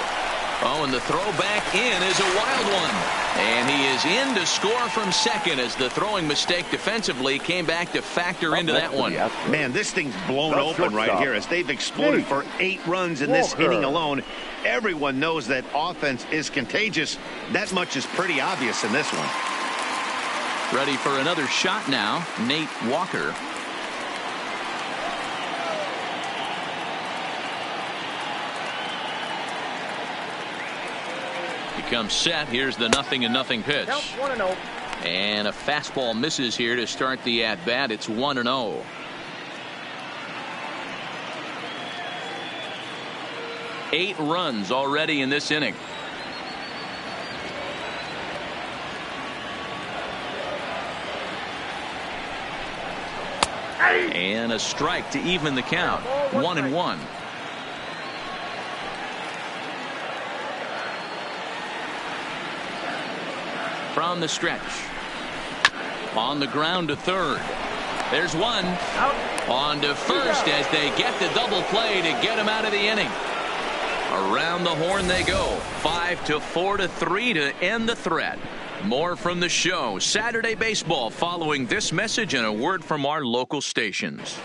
Oh, and the throw back in is a wild one. And he is in to score from second as the throwing mistake defensively came back to factor into that one. Man, this thing's blown open right here as they've exploded for 8 runs in this inning alone. Everyone knows that offense is contagious. That much is pretty obvious in this one. Ready for another shot now, Nate Walker. Comes set. Here's the 0-0 pitch. And a fastball misses here to start the at bat. It's 1-0. Eight runs already in this inning. And a strike to even the count. 1-1. From the stretch. On the ground to third. There's one. Out. On to first as they get the double play to get him out of the inning. Around the horn they go. 5-4-3 to end the threat. More from the show. Saturday Baseball following this message and a word from our local stations.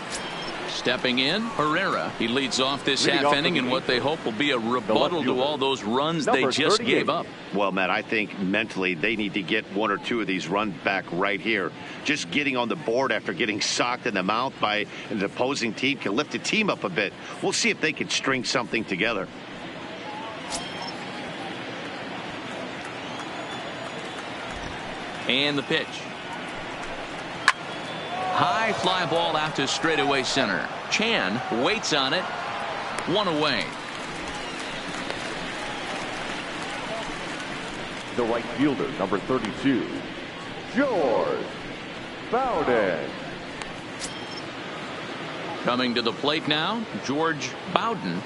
Stepping in, Herrera. He leads off this half inning in what they hope will be a rebuttal to all those runs they just gave up. Well, Matt, I think mentally they need to get 1 or 2 of these runs back right here. Just getting on the board after getting socked in the mouth by an opposing team can lift the team up a bit. We'll see if they can string something together. And the pitch. High fly ball out to straightaway center. Chan waits on it. 1 away. The right fielder, number 32, George Bowden. Coming to the plate now, George Bowden.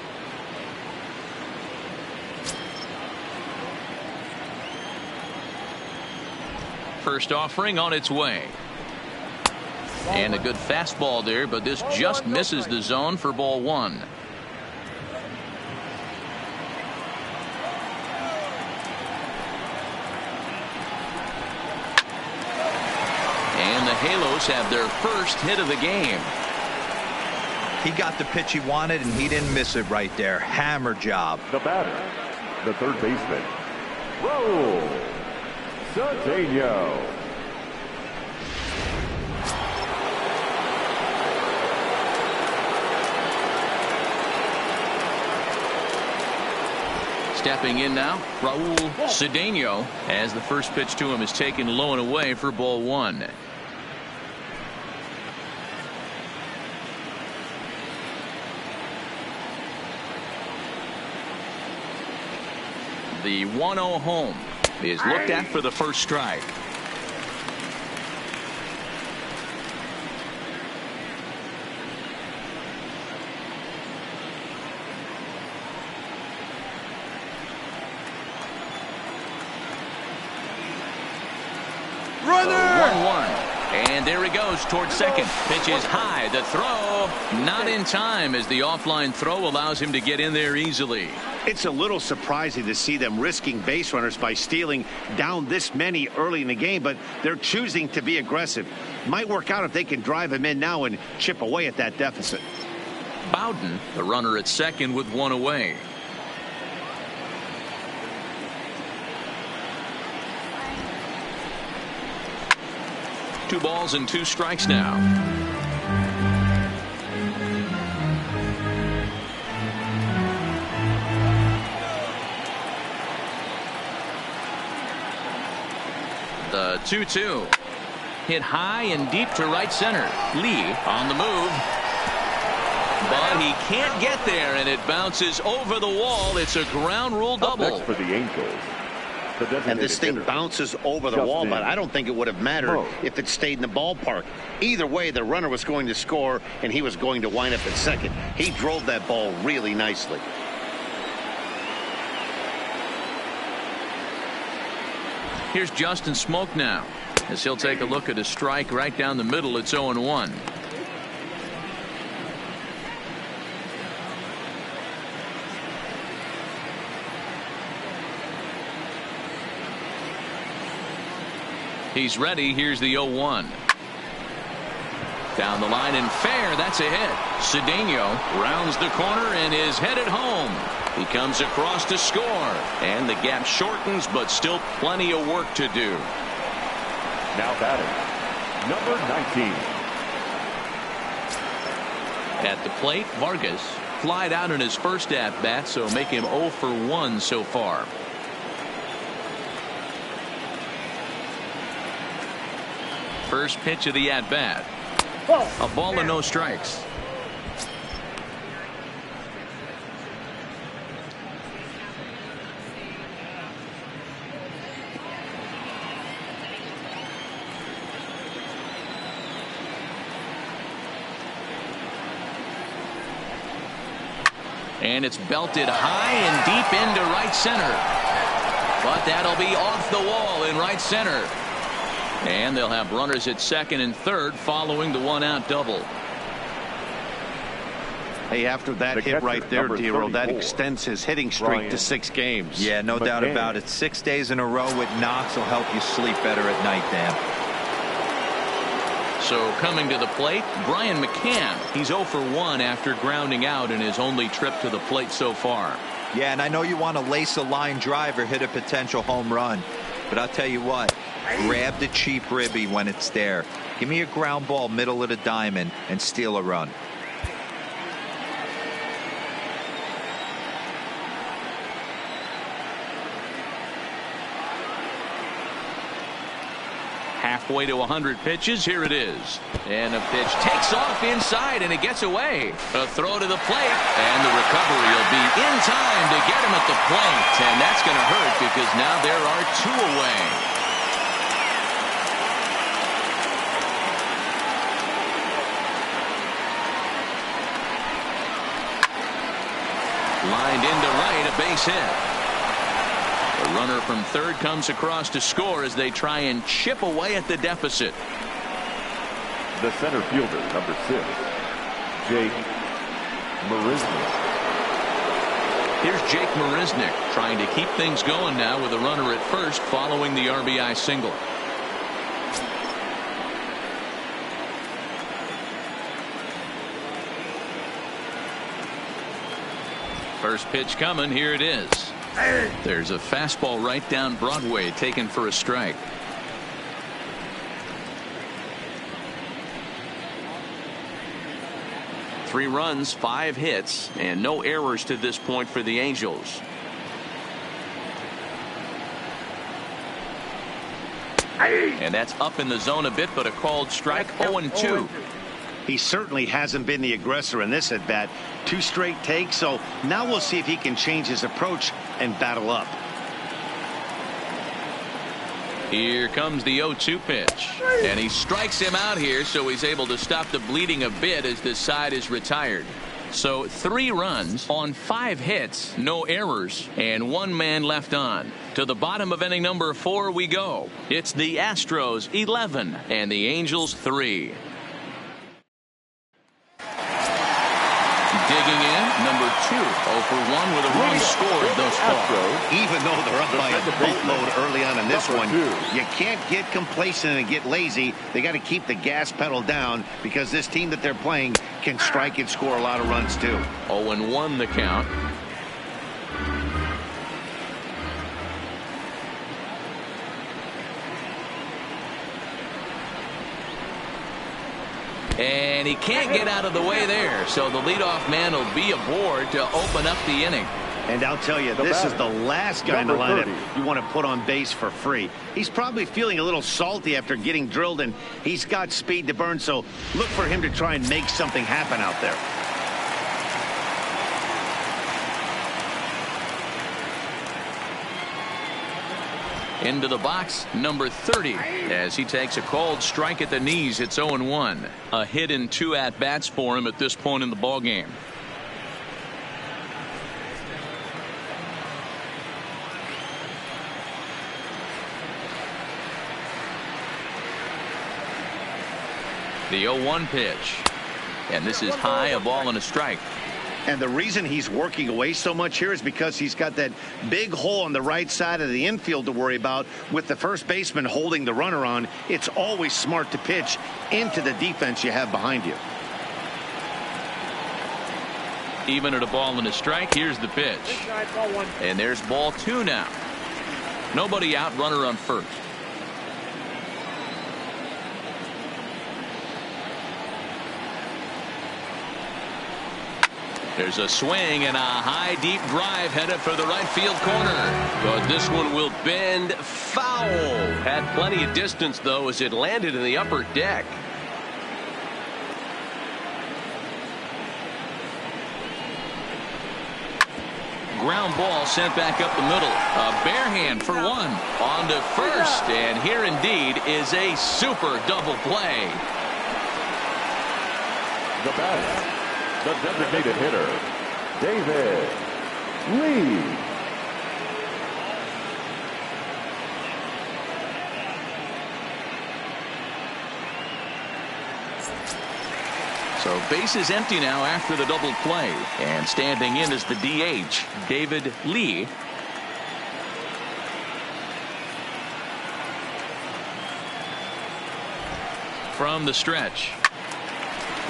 First offering on its way. And a good fastball there, but this just misses the zone for ball 1. And the Halos have their first hit of the game. He got the pitch he wanted, and he didn't miss it right there. Hammer job. The batter, the third baseman, Raul Cedeno. Stepping in now, Raul Cedeno, as the first pitch to him is taken low and away for ball 1. The 1-0 home is looked at for the first strike. Runner! 1-1. And there he goes towards second. Pitch is high. The throw not in time as the offline throw allows him to get in there easily. It's a little surprising to see them risking base runners by stealing down this many early in the game, but they're choosing to be aggressive. Might work out if they can drive him in now and chip away at that deficit. Bowden, the runner at second with 1 away. Two balls and 2 strikes now. The 2-2. Hit high and deep to right center. Lee on the move. But he can't get there, and it bounces over the wall. It's a ground rule double. Next for the Angels. And this thing bounces over the wall, but I don't think it would have mattered if it stayed in the ballpark. Either way, the runner was going to score, and he was going to wind up at second. He drove that ball really nicely. Here's Justin Smoke now, as he'll take a look at a strike right down the middle. It's 0-1. He's ready. Here's the 0-1. Down the line and fair. That's a hit. Cedeno rounds the corner and is headed home. He comes across to score, and the gap shortens, but still plenty of work to do. Now batting, number 19. At the plate, Vargas flied out in his first at bat, so make him 0 for 1 so far. First pitch of the at bat. A ball and no strikes. And it's belted high and deep into right center. But that'll be off the wall in right center. And they'll have runners at second and third following the one-out double. Hey, after that hit right there, D-Roll, that extends his hitting streak to 6 games. Yeah, no doubt about it. 6 days in a row with knocks will help you sleep better at night, Dan. So coming to the plate, Brian McCann. He's 0 for 1 after grounding out in his only trip to the plate so far. Yeah, and I know you want to lace a line drive or hit a potential home run, but I'll tell you what, grab the cheap ribby when it's there. Give me a ground ball middle of the diamond and steal a run. Halfway to 100 pitches. Here it is. And a pitch takes off inside, and it gets away. A throw to the plate, and the recovery will be in time to get him at the plate. And that's going to hurt because now there are 2 away. Lined into right, a base hit. The runner from third comes across to score as they try and chip away at the deficit. The center fielder, number 6, Jake Marisnick. Here's Jake Marisnick trying to keep things going now with a runner at first following the RBI single. First pitch coming. Here it is. There's a fastball right down Broadway taken for a strike. Three runs, 5 hits, and no errors to this point for the Angels. And that's up in the zone a bit, but a called strike. 0-2. He certainly hasn't been the aggressor in this at bat. 2 straight takes, so now we'll see if he can change his approach and battle up. Here comes the 0-2 pitch, and he strikes him out here, so he's able to stop the bleeding a bit as this side is retired. So 3 runs on 5 hits, no errors, and 1 man left on. To the bottom of inning number 4 we go. It's the Astros 11 and the Angels 3. Digging in, number 2, 0 for 1 with a run scored thus far. Even though they're up by a boatload early on in this one, you can't get complacent and get lazy. They got to keep the gas pedal down because this team that they're playing can strike and score a lot of runs too. 0-1 the count. And he can't get out of the way there, so the leadoff man will be aboard to open up the inning. And I'll tell you, this is the last guy in the lineup you want to put on base for free. He's probably feeling a little salty after getting drilled, and he's got speed to burn, so look for him to try and make something happen out there. Into the box, number 30, as he takes a called strike at the knees. It's 0-1. A hit in 2 at-bats for him at this point in the ballgame. The 0-1 pitch. And this is high, a ball and a strike. And the reason he's working away so much here is because he's got that big hole on the right side of the infield to worry about. With the first baseman holding the runner on, it's always smart to pitch into the defense you have behind you. Even at a ball and a strike, here's the pitch. And there's ball 2 now. Nobody out, runner on first. There's a swing and a high deep drive headed for the right field corner. But this one will bend foul. Had plenty of distance though as it landed in the upper deck. Ground ball sent back up the middle. A bare hand for one. On to first. And here indeed is a super double play. The batter, the designated hitter, David Lee. So base is empty now after the double play. And standing in is the DH, David Lee. From the stretch.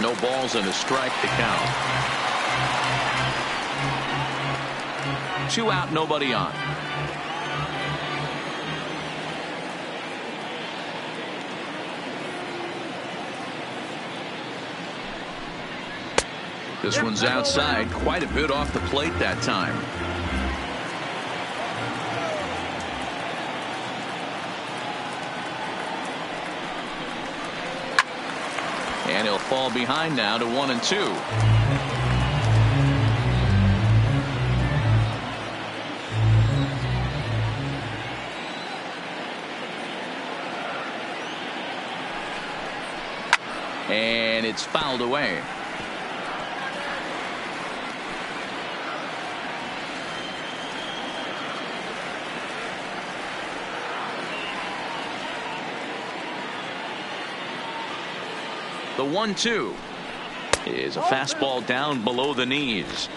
No balls and a strike to count. 2 out, nobody on. This one's outside, quite a bit off the plate that time. And he'll fall behind now to 1-2. And it's fouled away. The 1-2 is a fastball down below the knees.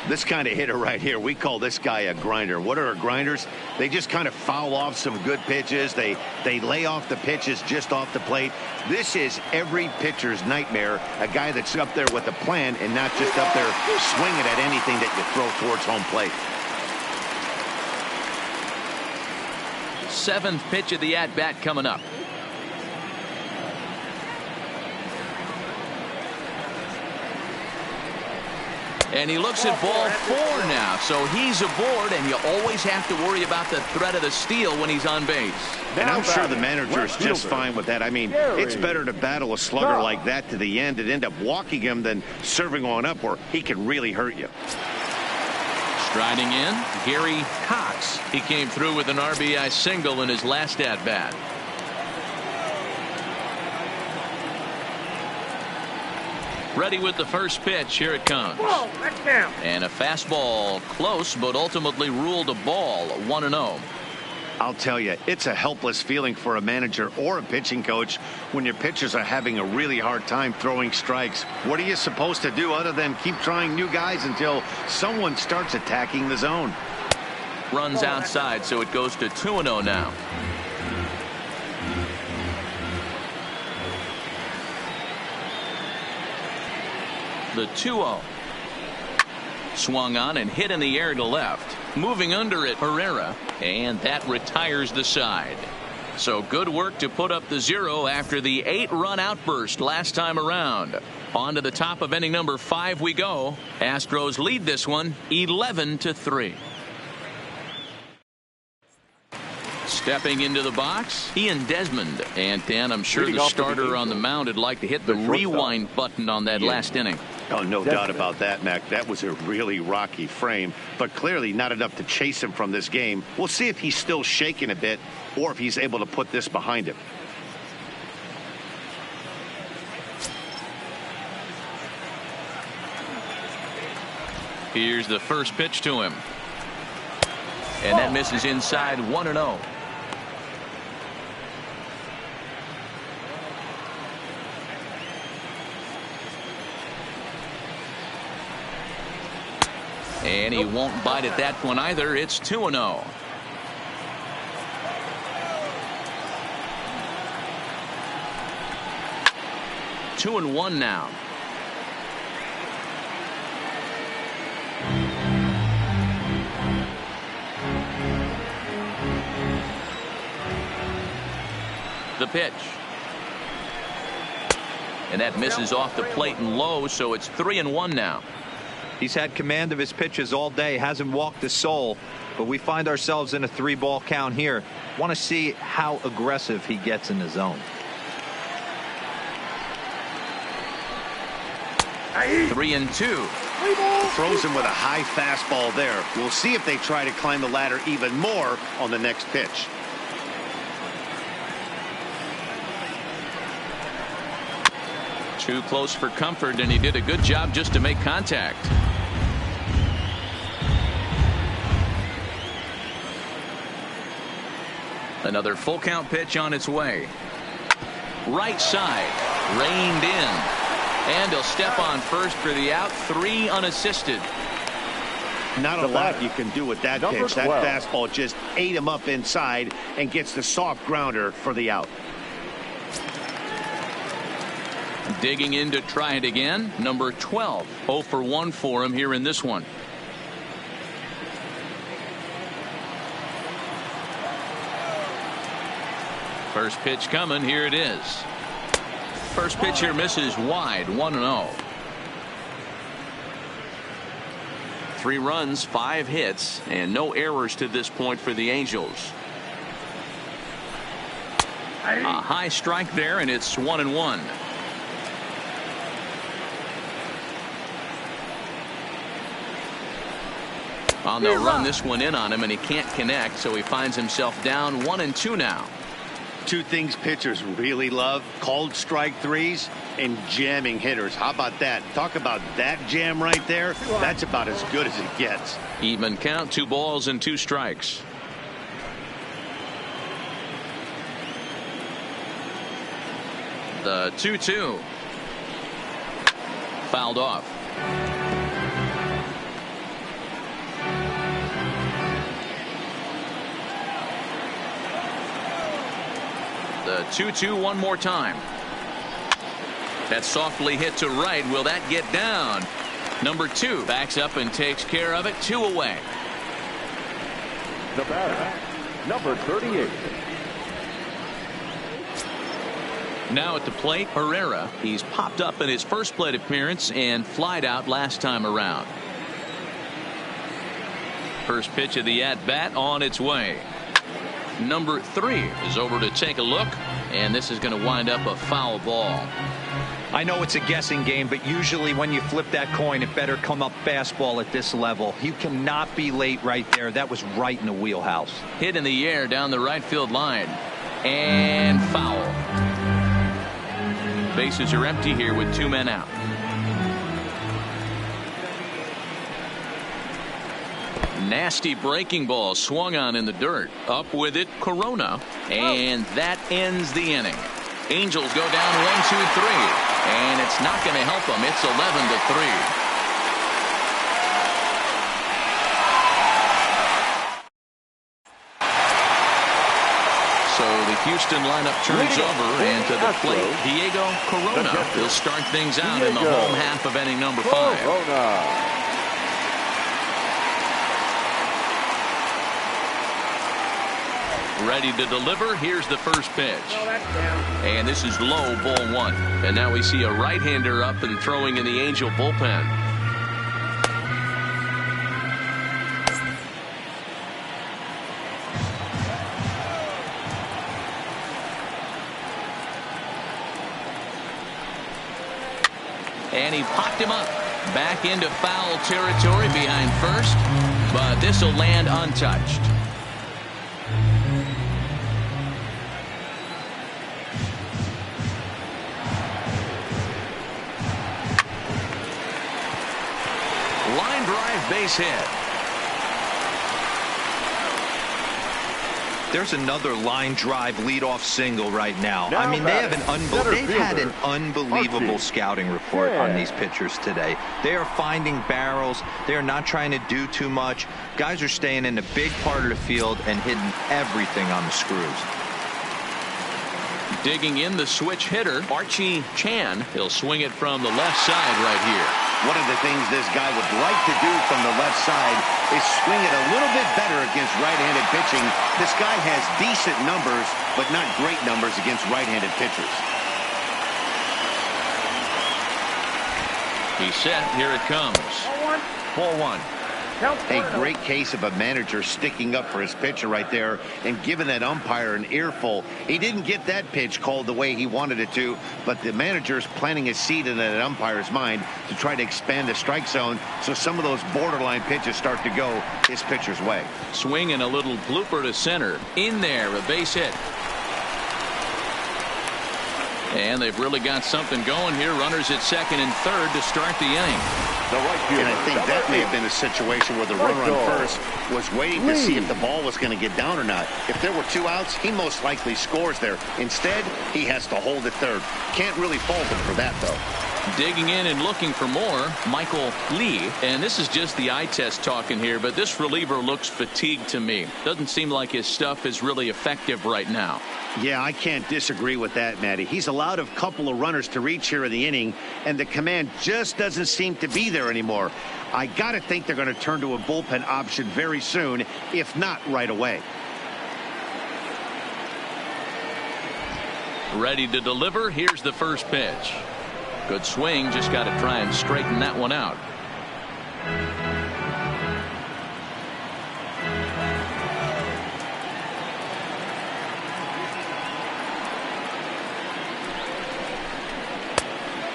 This kind of hitter right here, we call this guy a grinder. What are grinders? They just kind of foul off some good pitches. They lay off the pitches just off the plate. This is every pitcher's nightmare, a guy that's up there with a plan and not just up there swinging at anything that you throw towards home plate. 7th pitch of the at-bat coming up. And he looks at ball 4 now, so he's aboard, and you always have to worry about the threat of the steal when he's on base. And I'm sure the manager is just fine with that. I mean, it's better to battle a slugger like that to the end and end up walking him than serving on up where he can really hurt you. Striding in, Gary Cox. He came through with an RBI single in his last at-bat. Ready with the first pitch. Here it comes. And a fastball close, but ultimately ruled a ball. 1-0. I'll tell you, it's a helpless feeling for a manager or a pitching coach when your pitchers are having a really hard time throwing strikes. What are you supposed to do other than keep trying new guys until someone starts attacking the zone? Runs outside, so it goes to 2-0 now. The 2-0. Swung on and hit in the air to left. Moving under it, Herrera. And that retires the side. So good work to put up the 0 after the 8-run outburst last time around. On to the top of inning number 5 we go. Astros lead this one 11-3. Stepping into the box, Ian Desmond. And Dan, I'm sure the starter on the mound would like to hit the rewind button on that last inning. Oh, no doubt about that, Mac. That was a really rocky frame, but clearly not enough to chase him from this game. We'll see if he's still shaking a bit or if he's able to put this behind him. Here's the first pitch to him. And that misses inside. 1-0. And he won't bite at that one either. It's 2-0. Two and one now. The pitch. And that misses off the plate and low, so it's 3-1 now. He's had command of his pitches all day, hasn't walked a soul, but we find ourselves in a 3-ball count here. Want to see how aggressive he gets in the zone. 3-2. Throws him with a high fastball there. We'll see if they try to climb the ladder even more on the next pitch. Too close for comfort, and he did a good job just to make contact. Another full count pitch on its way. Right side, reined in. And he'll step on first for the out. 3 unassisted. Not a lot you can do with that pitch. That fastball just ate him up inside and gets the soft grounder for the out. Digging in to try it again. Number 12. 0 for 1 for him here in this one. First pitch coming. Here it is. First pitch here misses wide. 1-0. 3 runs, 5 hits, and no errors to this point for the Angels. A high strike there, and it's 1-1. Well, they'll run this one in on him, and he can't connect, so he finds himself down 1-2 now. 2 things pitchers really love: called strike threes and jamming hitters. How about that? Talk about that jam right there. That's about as good as it gets. Even count, 2 balls and 2 strikes. The 2-2. Fouled off. The 2-2 one more time. That's softly hit to right. Will that get down? Number 2 backs up and takes care of it. 2 away. The batter, number 38. Now at the plate, Herrera. He's popped up in his first plate appearance and flied out last time around. First pitch of the at-bat on its way. Number 3 is over to take a look, and this is going to wind up a foul ball. I know it's a guessing game, but usually when you flip that coin, it better come up fastball at this level. You cannot be late right there. That was right in the wheelhouse. Hit in the air down the right field line, and foul. Bases are empty here with 2 men out. Nasty breaking ball swung on in the dirt. Up with it, Corona, and that ends the inning. Angels go down 1-2-3, and it's not going to help them. It's 11-3. So the Houston lineup turns over, and to the plate, Diego Corona will start things out in the home half of inning number 5. Ready to deliver. Here's the first pitch. And this is low, ball 1. And now we see a right-hander up and throwing in the Angel bullpen. And he popped him up. Back into foul territory behind first. But this will land untouched. Line drive, base hit. There's another line drive leadoff single right now. Now I mean, they've had an unbelievable Archie. scouting report on Yeah. these pitchers today. They are finding barrels. They are not trying to do too much. Guys are staying in the big part of the field and hitting everything on the screws. Digging in the switch hitter, Archie Chan. He'll swing it from the left side right here. One of the things this guy would like to do from the left side is swing it a little bit better against right-handed pitching. This guy has decent numbers, but not great numbers against right-handed pitchers. He's set. Here it comes. Ball one. A great case of a manager sticking up for his pitcher right there and giving that umpire an earful. He didn't get that pitch called the way he wanted it to, but the manager's planting a seed in that umpire's mind to try to expand the strike zone so some of those borderline pitches start to go his pitcher's way. Swing and a little blooper to center. In there, a base hit. And they've really got something going here. Runners at second and third to start the inning. The right fielder. And I think that may have been a situation where the runner on first was waiting to see if the ball was going to get down or not. If there were 2 outs, he most likely scores there. Instead, he has to hold at third. Can't really fault him for that, though. Digging in and looking for more, Michael Lee. And this is just the eye test talking here, but this reliever looks fatigued to me. Doesn't seem like his stuff is really effective right now. Yeah, I can't disagree with that, Matty. He's allowed a couple of runners to reach here in the inning, and the command just doesn't seem to be there anymore. I got to think they're going to turn to a bullpen option very soon, if not right away. Ready to deliver. Here's the first pitch. Good swing. Just got to try and straighten that one out.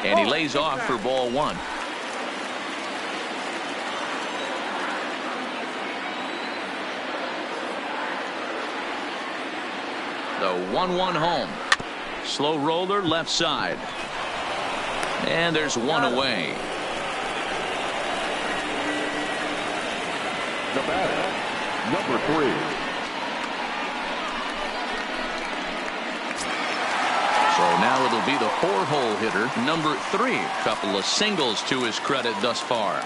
And he lays off for ball one. The 1-1 home. Slow roller left side. And there's one away. The batter, number 3. So now it'll be the 4-hole hitter, number 3. Couple of singles to his credit thus far.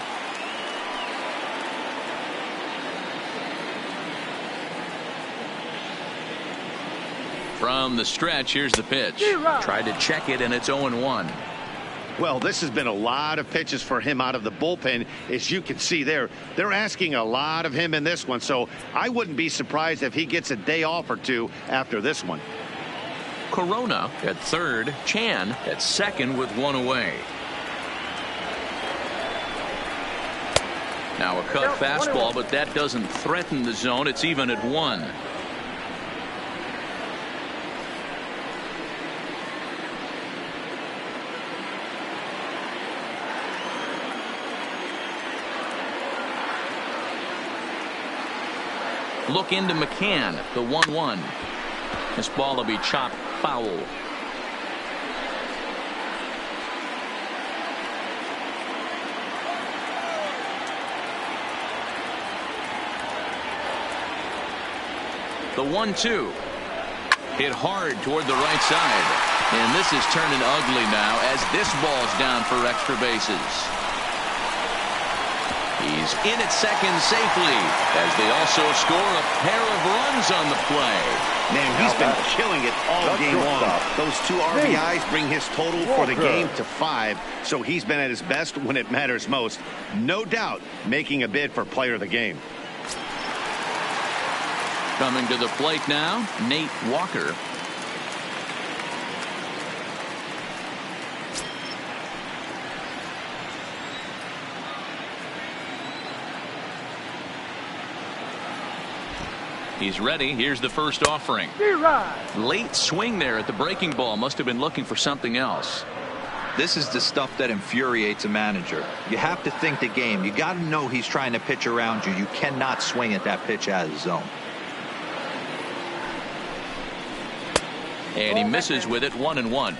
From the stretch, here's the pitch. Tried to check it, and it's 0-1. Well, this has been a lot of pitches for him out of the bullpen. As you can see there, they're asking a lot of him in this one. So I wouldn't be surprised if he gets a day off or two after this one. Corona at third. Chan at second with one away. Now a cut fastball, but that doesn't threaten the zone. It's even at 1. Look into McCann, the 1-1. This ball will be chopped foul. The 1-2. Hit hard toward the right side. And this is turning ugly now as this ball's down for extra bases. He's in at second safely as they also score a pair of runs on the play. Man, he's been killing it all game long. Those 2 RBIs bring his total for the game to 5, so he's been at his best when it matters most. No doubt making a bid for player of the game. Coming to the plate now, Nate Walker. He's ready. Here's the first offering. Late swing there at the breaking ball. Must have been looking for something else. This is the stuff that infuriates a manager. You have to think the game. You got to know he's trying to pitch around you. You cannot swing at that pitch out of the zone. And he misses with it. 1-1.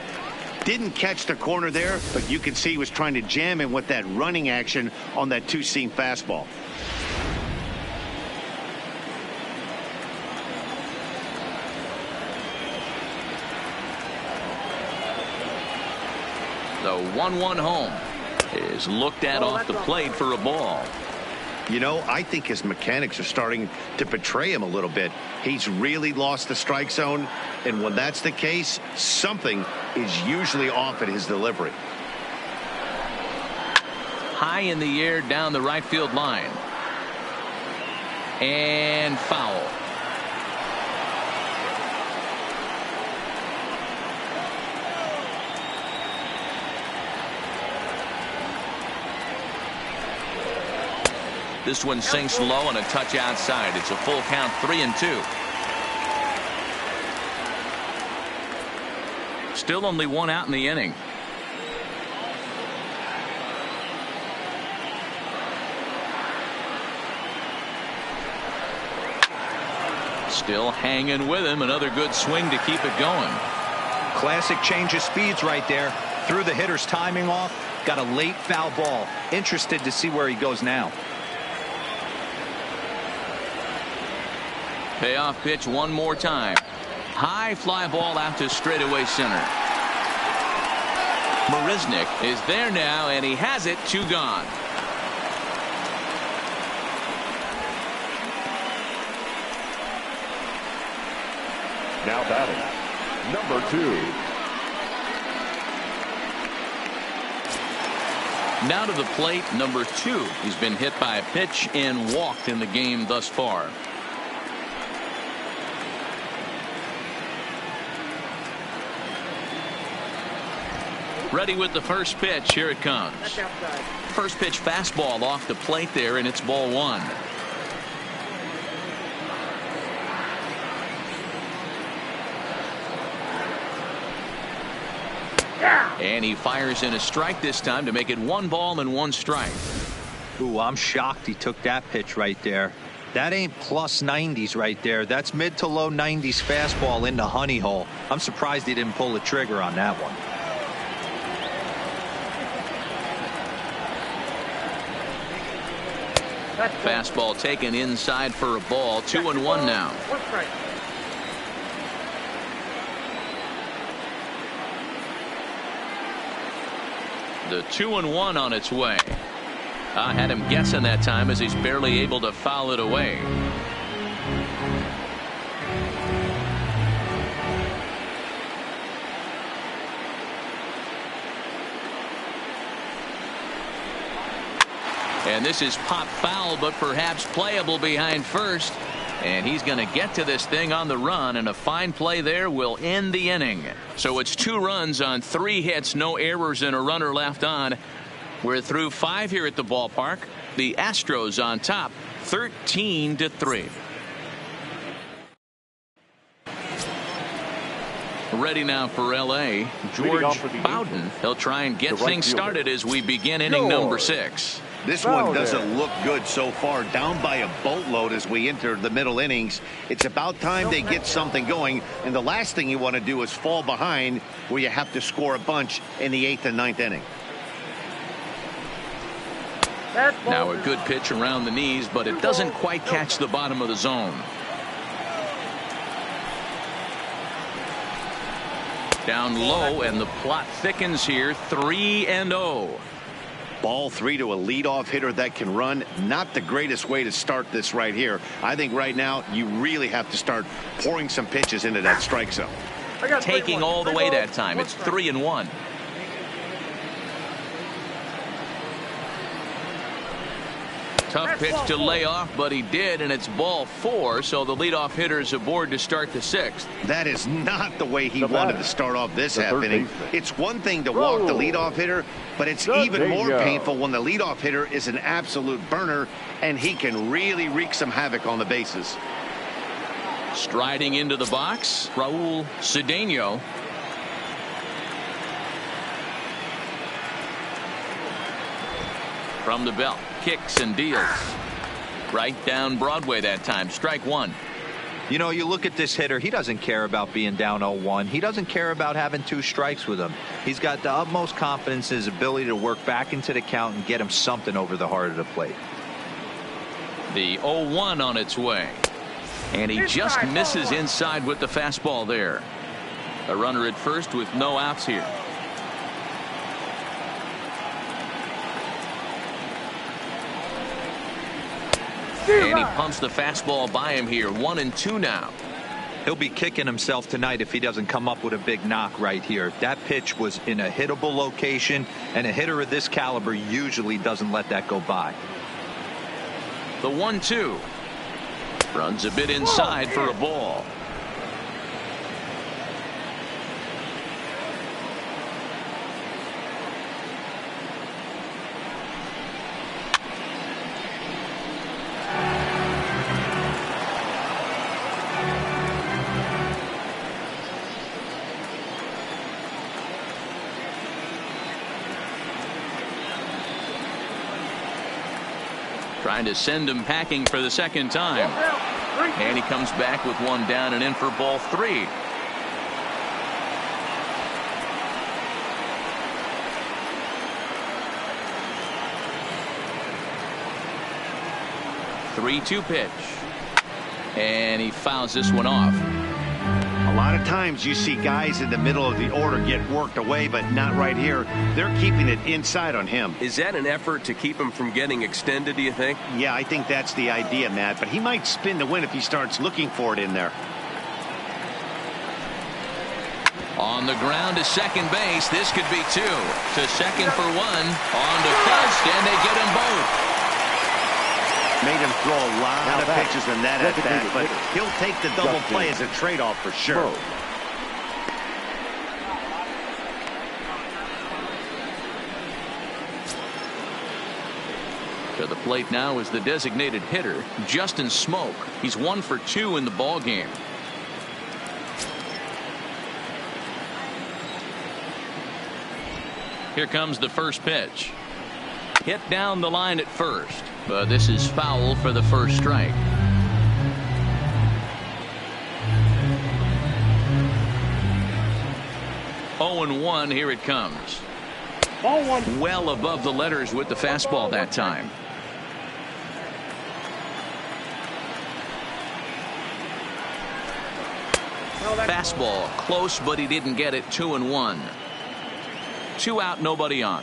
Didn't catch the corner there, but you can see he was trying to jam him with that running action on that 2-seam fastball. The 1-1 home is looked at off the plate for a ball. You know, I think his mechanics are starting to betray him a little bit. He's really lost the strike zone, and when that's the case, something is usually off at his delivery. High in the air down the right field line. And foul. This one sinks low and a touch outside. It's a full count, 3-2. Still only one out in the inning. Still hanging with him. Another good swing to keep it going. Classic change of speeds right there. Threw the hitter's timing off. Got a late foul ball. Interested to see where he goes now. Payoff pitch one more time. High fly ball out to straightaway center. Marisnick is there now, and he has it. 2 gone. Now batting, number 2. Now to the plate, number 2. He's been hit by a pitch and walked in the game thus far. Ready with the first pitch. Here it comes. First pitch fastball off the plate there, and it's ball 1. And he fires in a strike this time to make it 1 ball and 1 strike. Ooh, I'm shocked he took that pitch right there. That ain't plus 90s right there. That's mid to low 90s fastball in the honey hole. I'm surprised he didn't pull the trigger on that one. Fastball taken inside for a ball. 2-1 now. The 2-1 on its way. I had him guessing that time as he's barely able to foul it away. And this is pop foul, but perhaps playable behind first. And he's going to get to this thing on the run, and a fine play there will end the inning. So it's 2 runs on 3 hits, no errors, and a runner left on. We're through 5 here at the ballpark. The Astros on top, 13-3. Ready now for L.A. George Bowden. He'll try and get things started as we begin inning number 6. This one doesn't look good so far. Down by a boatload as we enter the middle innings. It's about time they get something going. And the last thing you want to do is fall behind where you have to score a bunch in the 8th and 9th inning. Now a good pitch around the knees, but it doesn't quite catch the bottom of the zone. Down low, and the plot thickens here. 3-0. Ball 3 to a leadoff hitter that can run. Not the greatest way to start this right here. I think right now you really have to start pouring some pitches into that strike zone. Taking all the way that time. It's 3-1. Tough pitch to lay off, but he did, and it's ball 4, so the leadoff hitter is aboard to start the 6th. That is not the way he wanted to start off this half inning. It's one thing to walk the leadoff hitter, but it's even more painful when the leadoff hitter is an absolute burner, and he can really wreak some havoc on the bases. Striding into the box, Raul Cedeno. From the belt, kicks and deals. Right down Broadway that time. Strike 1. You know, you look at this hitter, he doesn't care about being down 0-1. He doesn't care about having 2 strikes with him. He's got the utmost confidence in his ability to work back into the count and get him something over the heart of the plate. The 0-1 on its way. And he just misses inside with the fastball there. A runner at first with no outs here. And he pumps the fastball by him here. 1-2 now. He'll be kicking himself tonight if he doesn't come up with a big knock right here. That pitch was in a hittable location, and a hitter of this caliber usually doesn't let that go by. The 1-2. Runs a bit inside for a ball. Trying to send him packing for the second time. And he comes back with one down and in for ball 3. Three-two pitch. And he fouls this one off. A lot of times you see guys in the middle of the order get worked away, but not right here. They're keeping it inside on him. Is that an effort to keep him from getting extended, do you think? Yeah, I think that's the idea, Matt, but he might spin to win if he starts looking for it in there. On the ground to second base. This could be 2. To second for 1. On to first, and they get them both. Made him throw a lot of pitches in that at bat, but he'll take the double play as a trade-off for sure. To the plate now is the designated hitter, Justin Smoke. He's 1 for 2 in the ball game. Here comes the first pitch. Hit down the line at first, but this is foul for the first strike. Oh and 1, here it comes. Well above the letters with the fastball that time. Fastball close, but he didn't get it. 2-1. 2 out, nobody on.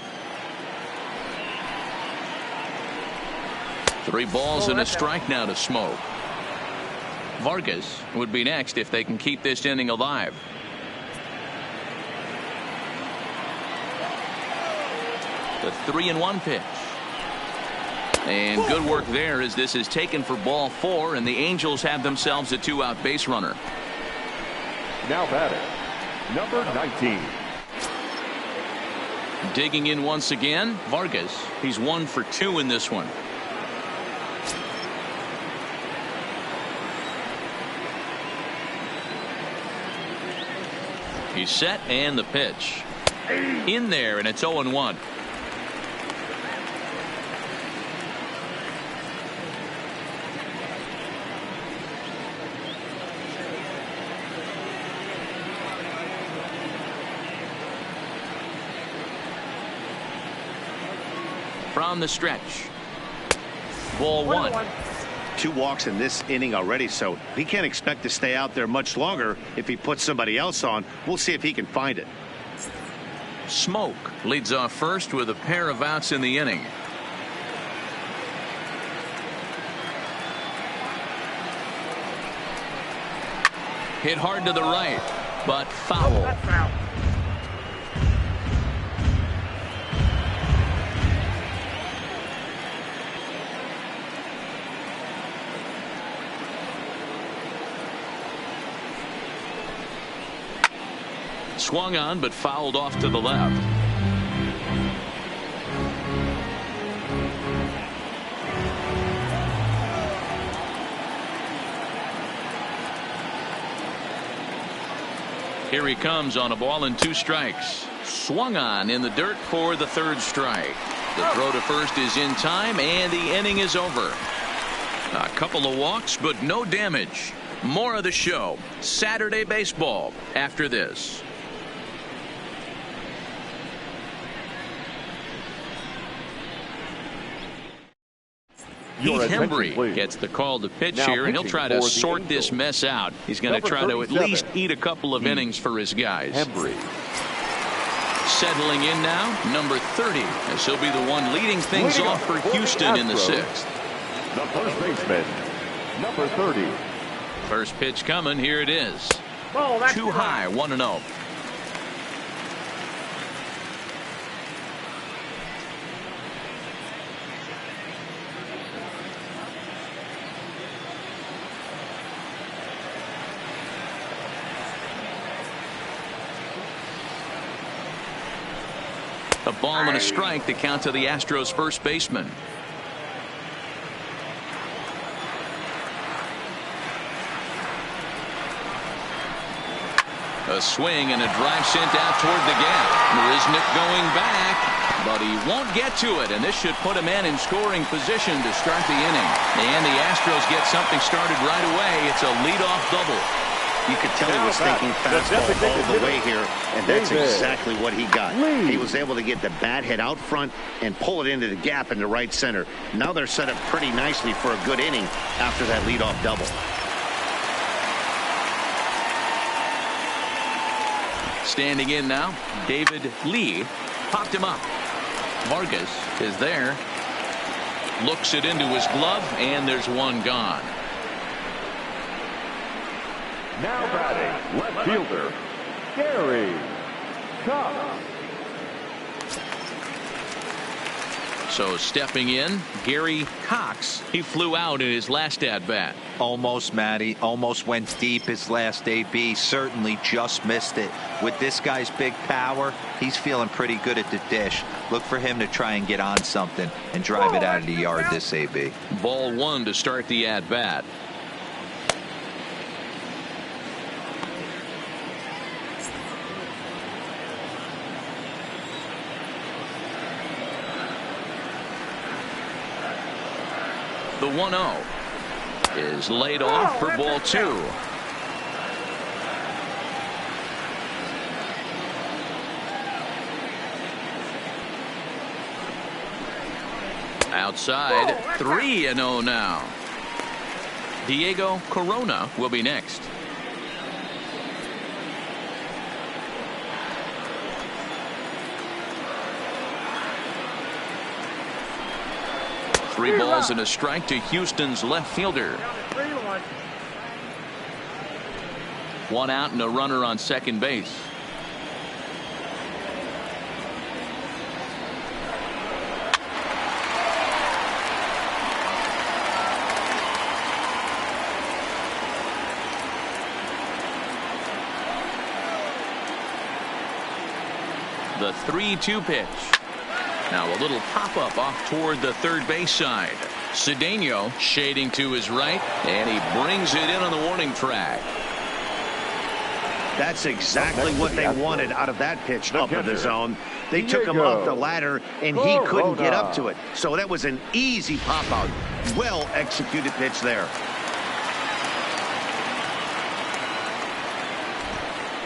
3 balls and a strike now to Smoke. Vargas would be next if they can keep this inning alive. The 3-1 pitch. And good work there as this is taken for ball 4, and the Angels have themselves a 2-out base runner. Now batting, number 19. Digging in once again, Vargas. He's 1 for 2 in this one. He's set, and the pitch. In there, and it's 0-1. From the stretch. Ball 1. 2 walks in this inning already, so he can't expect to stay out there much longer. If he puts somebody else on, we'll see if he can find it. Smoke leads off first with a pair of outs in the inning. Hit hard to the right, but foul. Swung on, but fouled off to the left. Here he comes on a ball and 2 strikes. Swung on in the dirt for the 3rd strike. The throw to first is in time, and the inning is over. A couple of walks, but no damage. More of the show. Saturday baseball after this. Heath Hembry gets the call to pitch here, and he'll try to sort this mess out. He's going to try to at least eat a couple of innings for his guys. Hembry. Settling in now, number 30, as he'll be the one leading things off for Houston in the 6th. The first baseman, number 30. First pitch coming. Here it is. Too high, 1-0. A ball and a strike to count to the Astros first baseman. A swing and a drive sent out toward the gap. Risnick going back, but he won't get to it, and this should put a man in scoring position to start the inning. And the Astros get something started right away. It's a leadoff double. You could tell he was thinking fastball all the way here, and that's exactly what he got. He was able to get the bat head out front and pull it into the gap in the right center. Now they're set up pretty nicely for a good inning after that leadoff double. Standing in now, David Lee popped him up. Vargas is there. Looks it into his glove, and there's one gone. Now batting, left fielder, Gary Cox. So stepping in, Gary Cox. He flew out in his last at-bat. Almost, Matty. Almost went deep his last AB. Certainly just missed it. With this guy's big power, he's feeling pretty good at the dish. Look for him to try and get on something and drive it out of the yard this AB. Ball one to start the at-bat. The 1-0 is laid off for ball two. Outside, 3-0 now. Diego Corona will be next. Three balls and a strike to Houston's left fielder. One out and a runner on second base. The 3-2 pitch. Now a little pop-up off toward the third base side. Cedeno shading to his right, and he brings it in on the warning track. That's exactly what they wanted out of that pitch up in the zone. They took him off the ladder, and he couldn't get up to it. So that was an easy pop-out. Well-executed pitch there.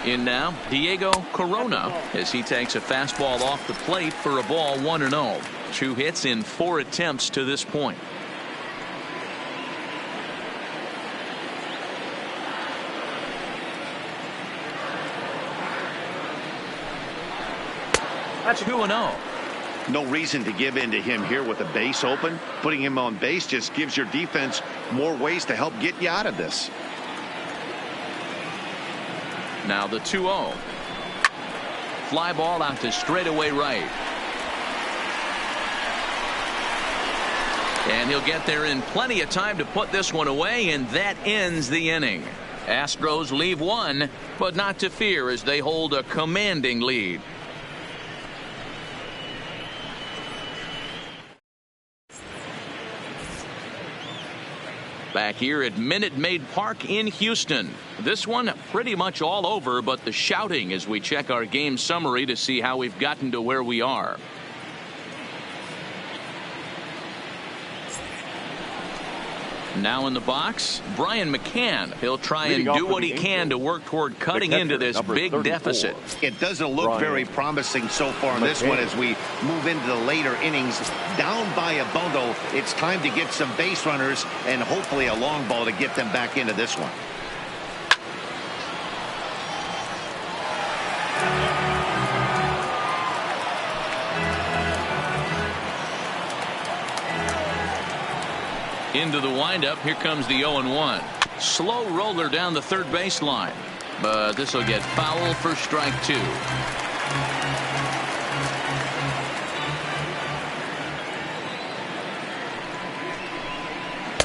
In now, Diego Corona, as he takes a fastball off the plate for a ball 1-0. 2 hits in 4 attempts to this point. That's 2-0. No reason to give in to him here with the base open. Putting him on base just gives your defense more ways to help get you out of this. Now the 2-0. Fly ball out to straightaway right. And he'll get there in plenty of time to put this one away, and that ends the inning. Astros leave one, but not to fear as they hold a commanding lead. Back here at Minute Maid Park in Houston. This one pretty much all over, but the shouting as we check our game summary to see how we've gotten to where we are. Now in the box, Brian McCann. He'll try and do what he can to work toward cutting into this big deficit. It doesn't look very promising so far in this one as we move into the later innings. Down by a bundle, it's time to get some base runners and hopefully a long ball to get them back into this one. Into the windup. Here comes the 0-1. Slow roller down the third baseline. But this will get foul for strike 2.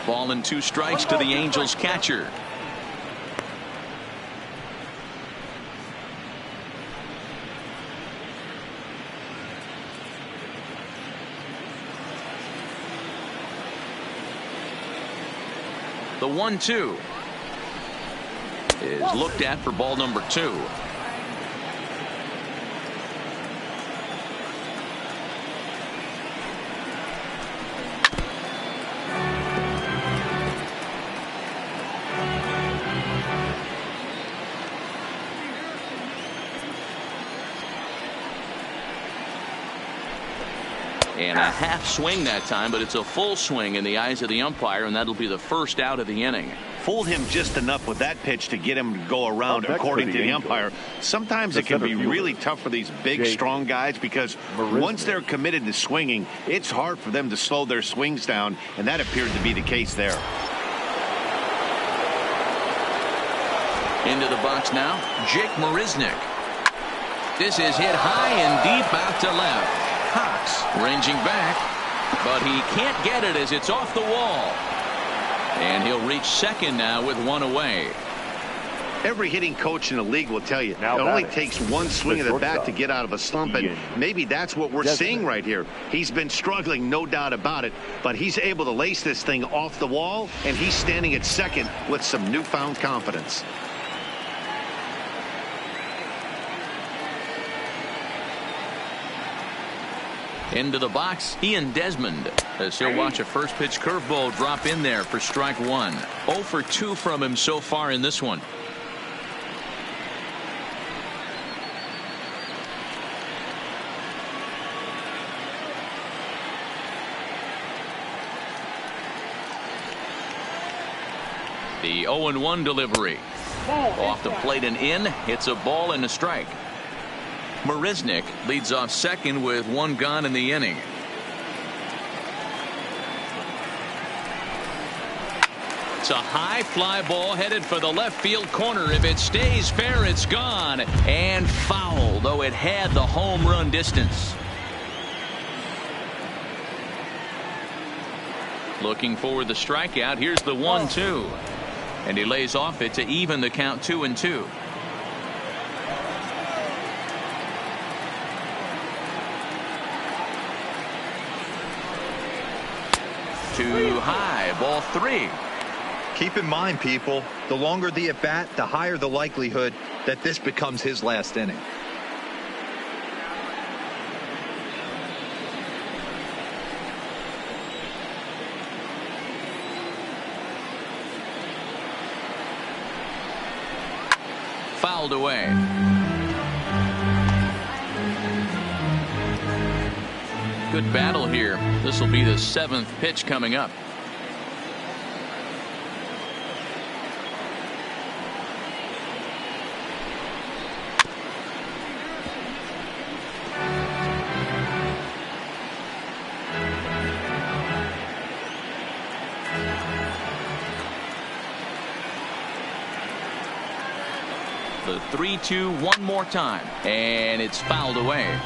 Ball and 2 strikes to the Angels catcher. The 1-2 is looked at for ball number 2. And a half swing that time, but it's a full swing in the eyes of the umpire, and that'll be the first out of the inning. Fooled him just enough with that pitch to get him to go around, according to the umpire. Sometimes it can be really tough for these big, strong guys because once they're committed to swinging, it's hard for them to slow their swings down, and that appeared to be the case there. Into the box now, Jake Marisnick. This is hit high and deep out to left. Cox ranging back, but he can't get it as it's off the wall. And he'll reach second now with 1 away. Every hitting coach in the league will tell you it only takes one swing of the bat to get out of a slump, and maybe that's what we're seeing right here. He's been struggling, no doubt about it, but he's able to lace this thing off the wall, and he's standing at second with some newfound confidence. Into the box, Ian Desmond, as he'll watch a first pitch curveball drop in there for strike 1. 0 for 2 from him so far in this one. The 0-1 delivery. Off the plate and in. It's a ball and a strike. Marisnick leads off second with 1 gone in the inning. It's a high fly ball headed for the left field corner. If it stays fair, it's gone and foul, though it had the home run distance. Looking for the strikeout. Here's the 1-2, and he lays off it to even the count 2-2. Too high, ball 3. Keep in mind, people, the longer the at bat, the higher the likelihood that this becomes his last inning. Fouled away. Good battle here. This will be the 7th pitch coming up. The 3-2 one more time, and it's fouled away.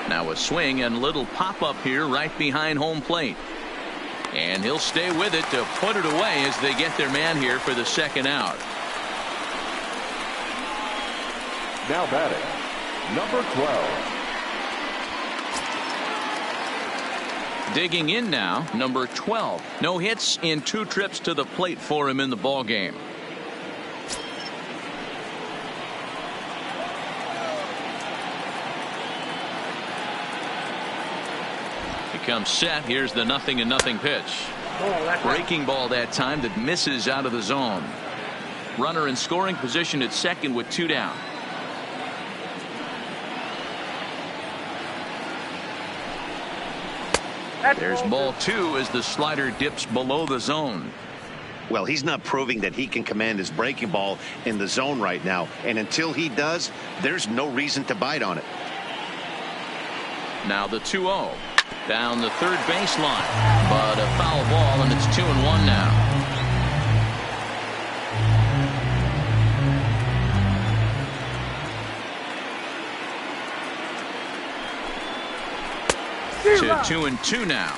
Now a swing and little pop-up here right behind home plate. And he'll stay with it to put it away as they get their man here for the second out. Now batting, number 12. Digging in now, number 12. No hits in 2 trips to the plate for him in the ball game. Comes set. Here's the 0-0 pitch. Breaking ball that time that misses out of the zone. Runner in scoring position at second with 2 down. There's ball 2 as the slider dips below the zone. Well, he's not proving that he can command his breaking ball in the zone right now. And until he does, there's no reason to bite on it. Now the 2-0 down the third baseline, but a foul ball, and it's 2-1 now. To 2-2 now.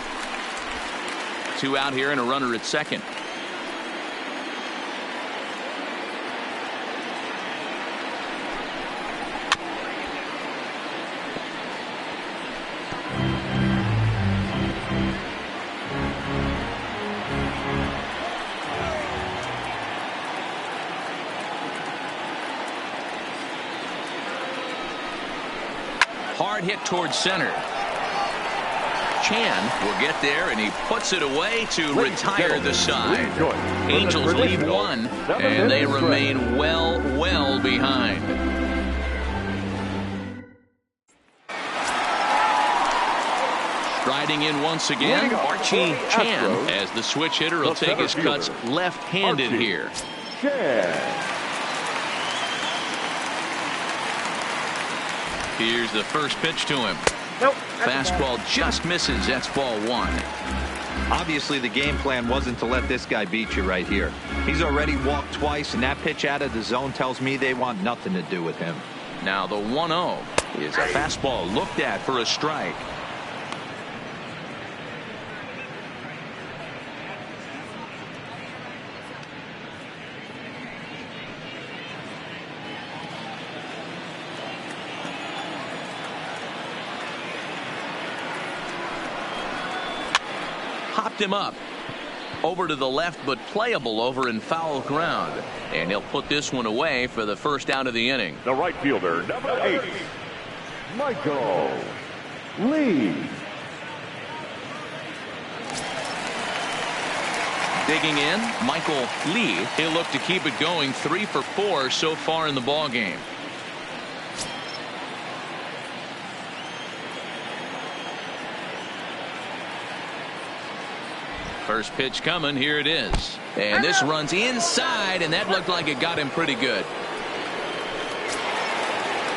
2 out here and a runner at second. Hard hit towards center. Chan will get there, and he puts it away to retire the side. Angels lead 1, and they remain well behind. Striding in once again, Archie Chan, as the switch hitter will take his cuts left-handed here. Here's the first pitch to him. Fastball just misses. That's ball 1. Obviously, the game plan wasn't to let this guy beat you right here. He's already walked twice, and that pitch out of the zone tells me they want nothing to do with him. Now the 1-0 is a fastball looked at for a strike. Hopped him up over to the left, but playable over in foul ground, and he'll put this one away for the first out of the inning. The right fielder, number 8, Michael Lee. Digging in, Michael Lee. He'll look to keep it going. 3 for 4 so far in the ball game. First pitch coming. Here it is. And this runs inside, and that looked like it got him pretty good.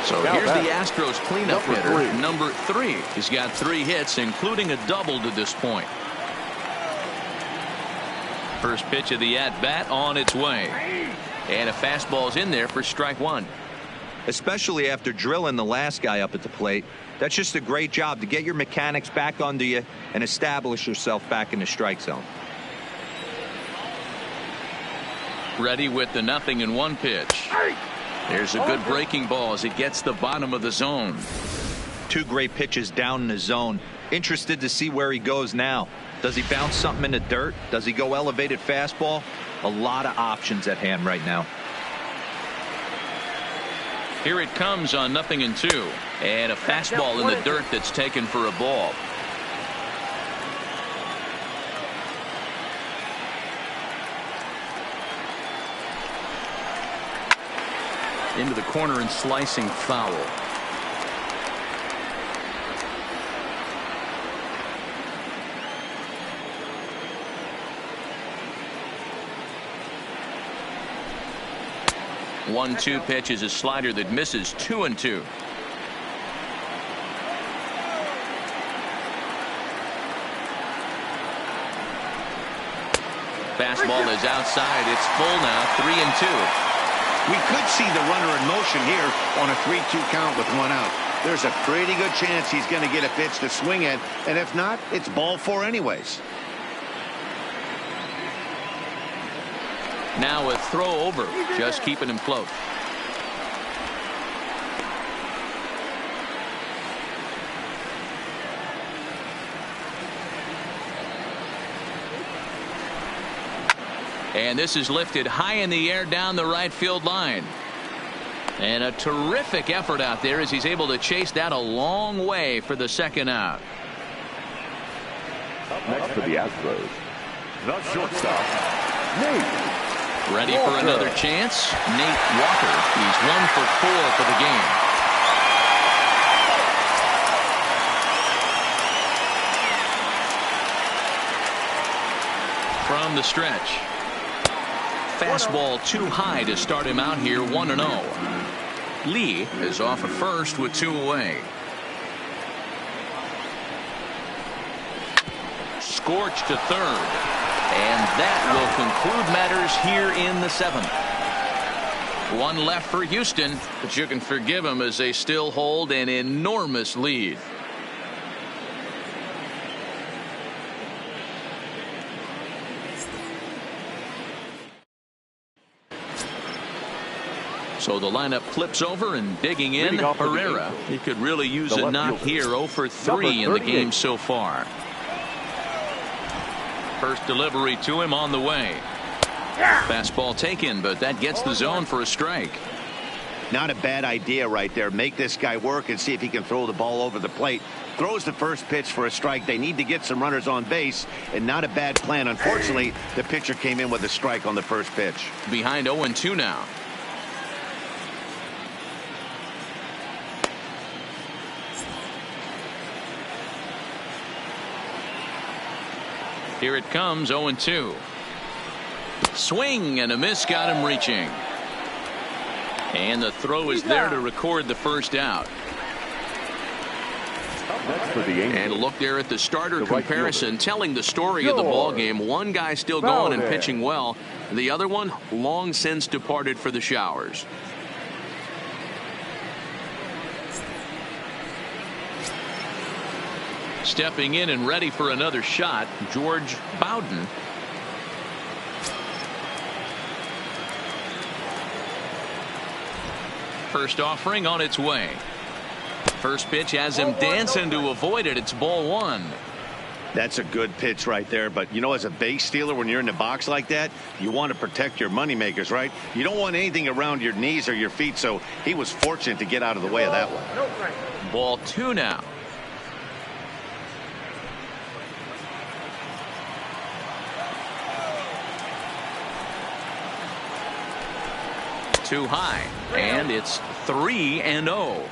So here's the Astros cleanup hitter, number 3. He's got 3 hits, including a double to this point. First pitch of the at-bat on its way. And a fastball's in there for strike 1. Especially after drilling the last guy up at the plate. That's just a great job to get your mechanics back under you and establish yourself back in the strike zone. Ready with the 0-1 pitch. There's a good breaking ball as it gets the bottom of the zone. 2 great pitches down in the zone. Interested to see where he goes now. Does he bounce something in the dirt? Does he go elevated fastball? A lot of options at hand right now. Here it comes on 0-2, and a fastball in the dirt that's taken for a ball. Into the corner and slicing foul. One-two pitch is a slider that misses. 2-2. Fastball is outside. It's full now. 3-2. We could see the runner in motion here on a 3-2 count with 1 out. There's a pretty good chance he's going to get a pitch to swing at, and if not, it's ball 4 anyways. Now a throw over, just keeping him close. And this is lifted high in the air down the right field line. And a terrific effort out there as he's able to chase that a long way for the second out. Up next for the Astros, the shortstop, Nate. Ready for another chance? Nate Walker. He's 1 for 4 for the game. From the stretch. fastball too high to start him out here 1-0. Lee is off at first with 2 away. Scorched to third. And that will conclude matters here in the 7th. 1 left for Houston, but you can forgive them as they still hold an enormous lead. So the lineup flips over, and digging in, Herrera. He could really use a knock here. 0 for 3 in the game so far. First delivery to him on the way. Fastball taken, but that gets the zone for a strike. Not a bad idea right there. Make this guy work and see if he can throw the ball over the plate. Throws the first pitch for a strike. They need to get some runners on base, and not a bad plan. Unfortunately, the pitcher came in with a strike on the first pitch. Behind 0-2 now. Here it comes, 0-2. Swing and a miss, got him reaching. And the throw is there to record the first out. And a look there at the starter comparison, telling the story of the ball game. One guy still going and pitching well. The other one long since departed for the showers. Stepping in and ready for another shot, George Bowden. First offering on its way. First pitch has him dancing to avoid it. It's ball 1. That's a good pitch right there. But, you know, as a base stealer, when you're in the box like that, you want to protect your moneymakers, right? You don't want anything around your knees or your feet. So he was fortunate to get out of the way of that one. Ball 2 now. Too high, and it's 3-0.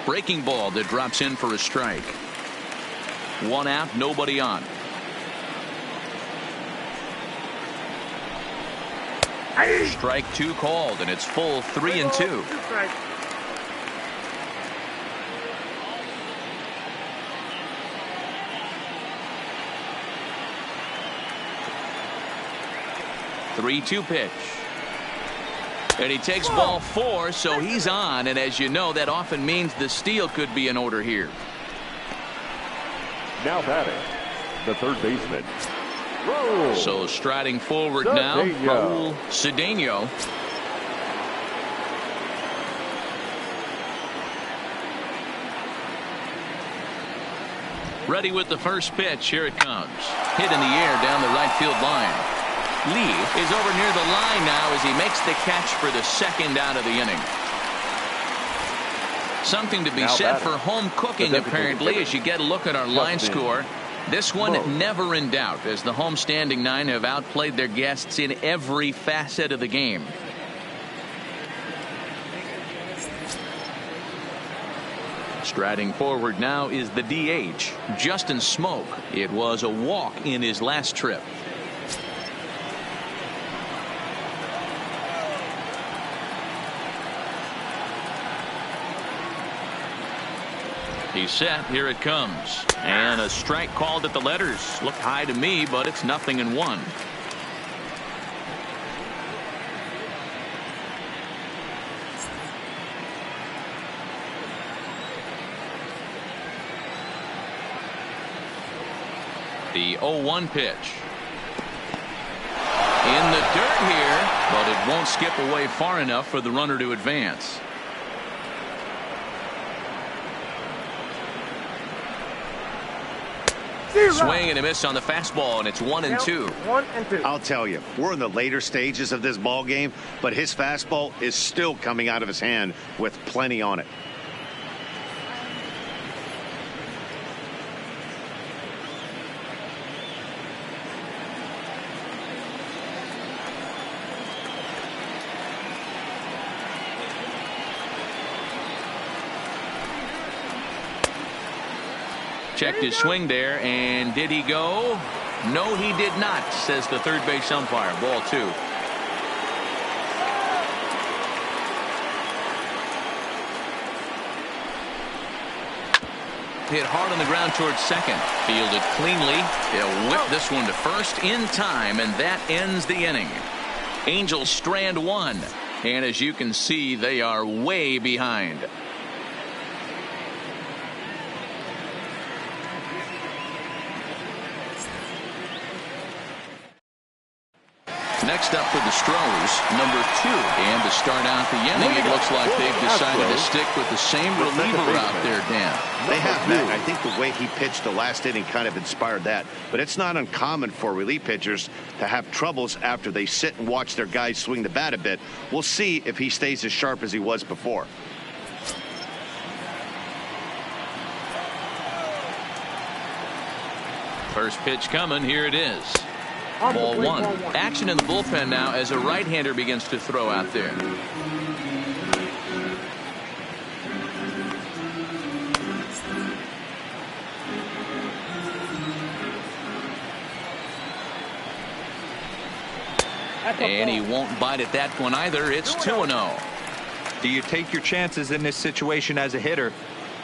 Breaking ball that drops in for a strike. 1 out, nobody on. Strike 2 called, and it's full 3-2. Three-two pitch. And he takes ball 4, so he's on. And as you know, that often means the steal could be in order here. Now batting, the third baseman. So striding forward now, Raul Cedeno. Ready with the first pitch. Here it comes. Hit in the air down the right field line. Lee is over near the line now as he makes the catch for the second out of the inning. Something to be said for home cooking, apparently, as you get a look at our line score. This one never in doubt, as the home standing 9 have outplayed their guests in every facet of the game. Striding forward now is the DH, Justin Smoke. It was a walk in his last trip. He's set. Here it comes. And a strike called at the letters. Looked high to me, but it's 0-1. The 0-1 pitch. In the dirt here, but it won't skip away far enough for the runner to advance. Swing and a miss on the fastball, and it's 1-2. I'll tell you, we're in the later stages of this ball game, but his fastball is still coming out of his hand with plenty on it. Checked his swing there, and did he go? No, he did not, says the third base umpire. Ball 2. Hit hard on the ground towards second. Fielded cleanly. He'll whip this one to first in time, and that ends the inning. Angels strand 1, and as you can see, they are way behind. Next up for the Astros, number 2. And to start out the inning, it looks like they've decided to stick with the same reliever out there, Dan. They have, Matt. I think the way he pitched the last inning kind of inspired that. But it's not uncommon for relief pitchers to have troubles after they sit and watch their guys swing the bat a bit. We'll see if he stays as sharp as he was before. First pitch coming. Here it is. Ball 1. Action in the bullpen now as a right-hander begins to throw out there. And he won't bite at that one either. It's 2-0. Do you take your chances in this situation as a hitter,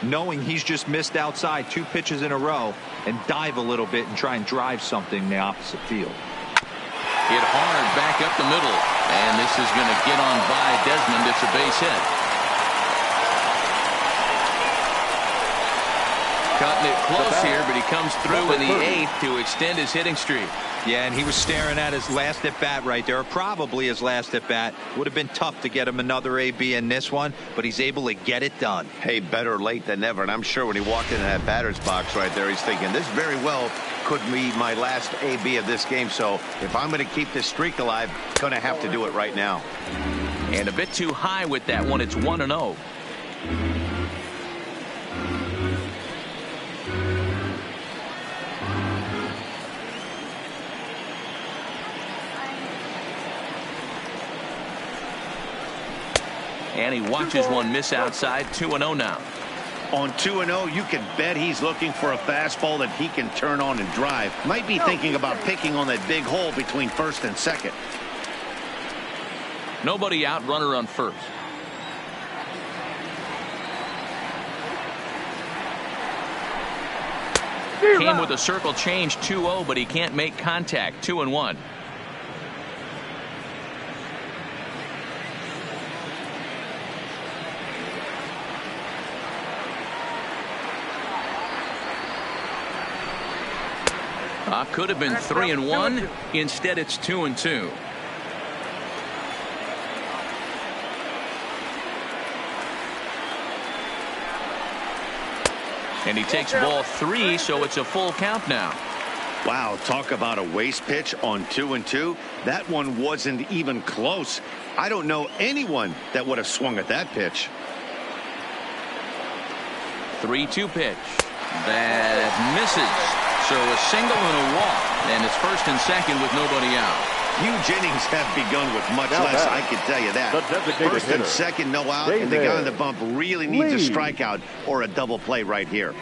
knowing he's just missed outside 2 pitches in a row, and dive a little bit and try and drive something in the opposite field? Hit hard back up the middle, and this is going to get on by Desmond. It's a base hit. Cutting it close here, but he comes through in the 8th to extend his hitting streak. Yeah, and he was staring at his last at bat right there, or probably his last at bat. Would have been tough to get him another AB in this one, but he's able to get it done. Hey, better late than never. And I'm sure when he walked into that batter's box right there, he's thinking this very well could be my last AB of this game. So if I'm going to keep this streak alive, going to have to do it right now. And a bit too high with that one. It's 1-0. And he watches one miss outside. 2-0 now. On 2-0, you can bet he's looking for a fastball that he can turn on and drive. Might be thinking about picking on that big hole between first and second. Nobody out, runner on first. Came with a circle change. 2-0, but he can't make contact. 2-1. Could have been 3-1. Instead, it's 2-2. And he takes ball 3, so it's a full count now. Wow, talk about a waste pitch on 2-2. That one wasn't even close. I don't know anyone that would have swung at that pitch. 3-2 pitch. That misses. So a single and a walk, and it's first and second with nobody out. Huge innings have begun with much less, I can tell you that. First and second, no out, and the guy on the bump really needs a strikeout or a double play right here.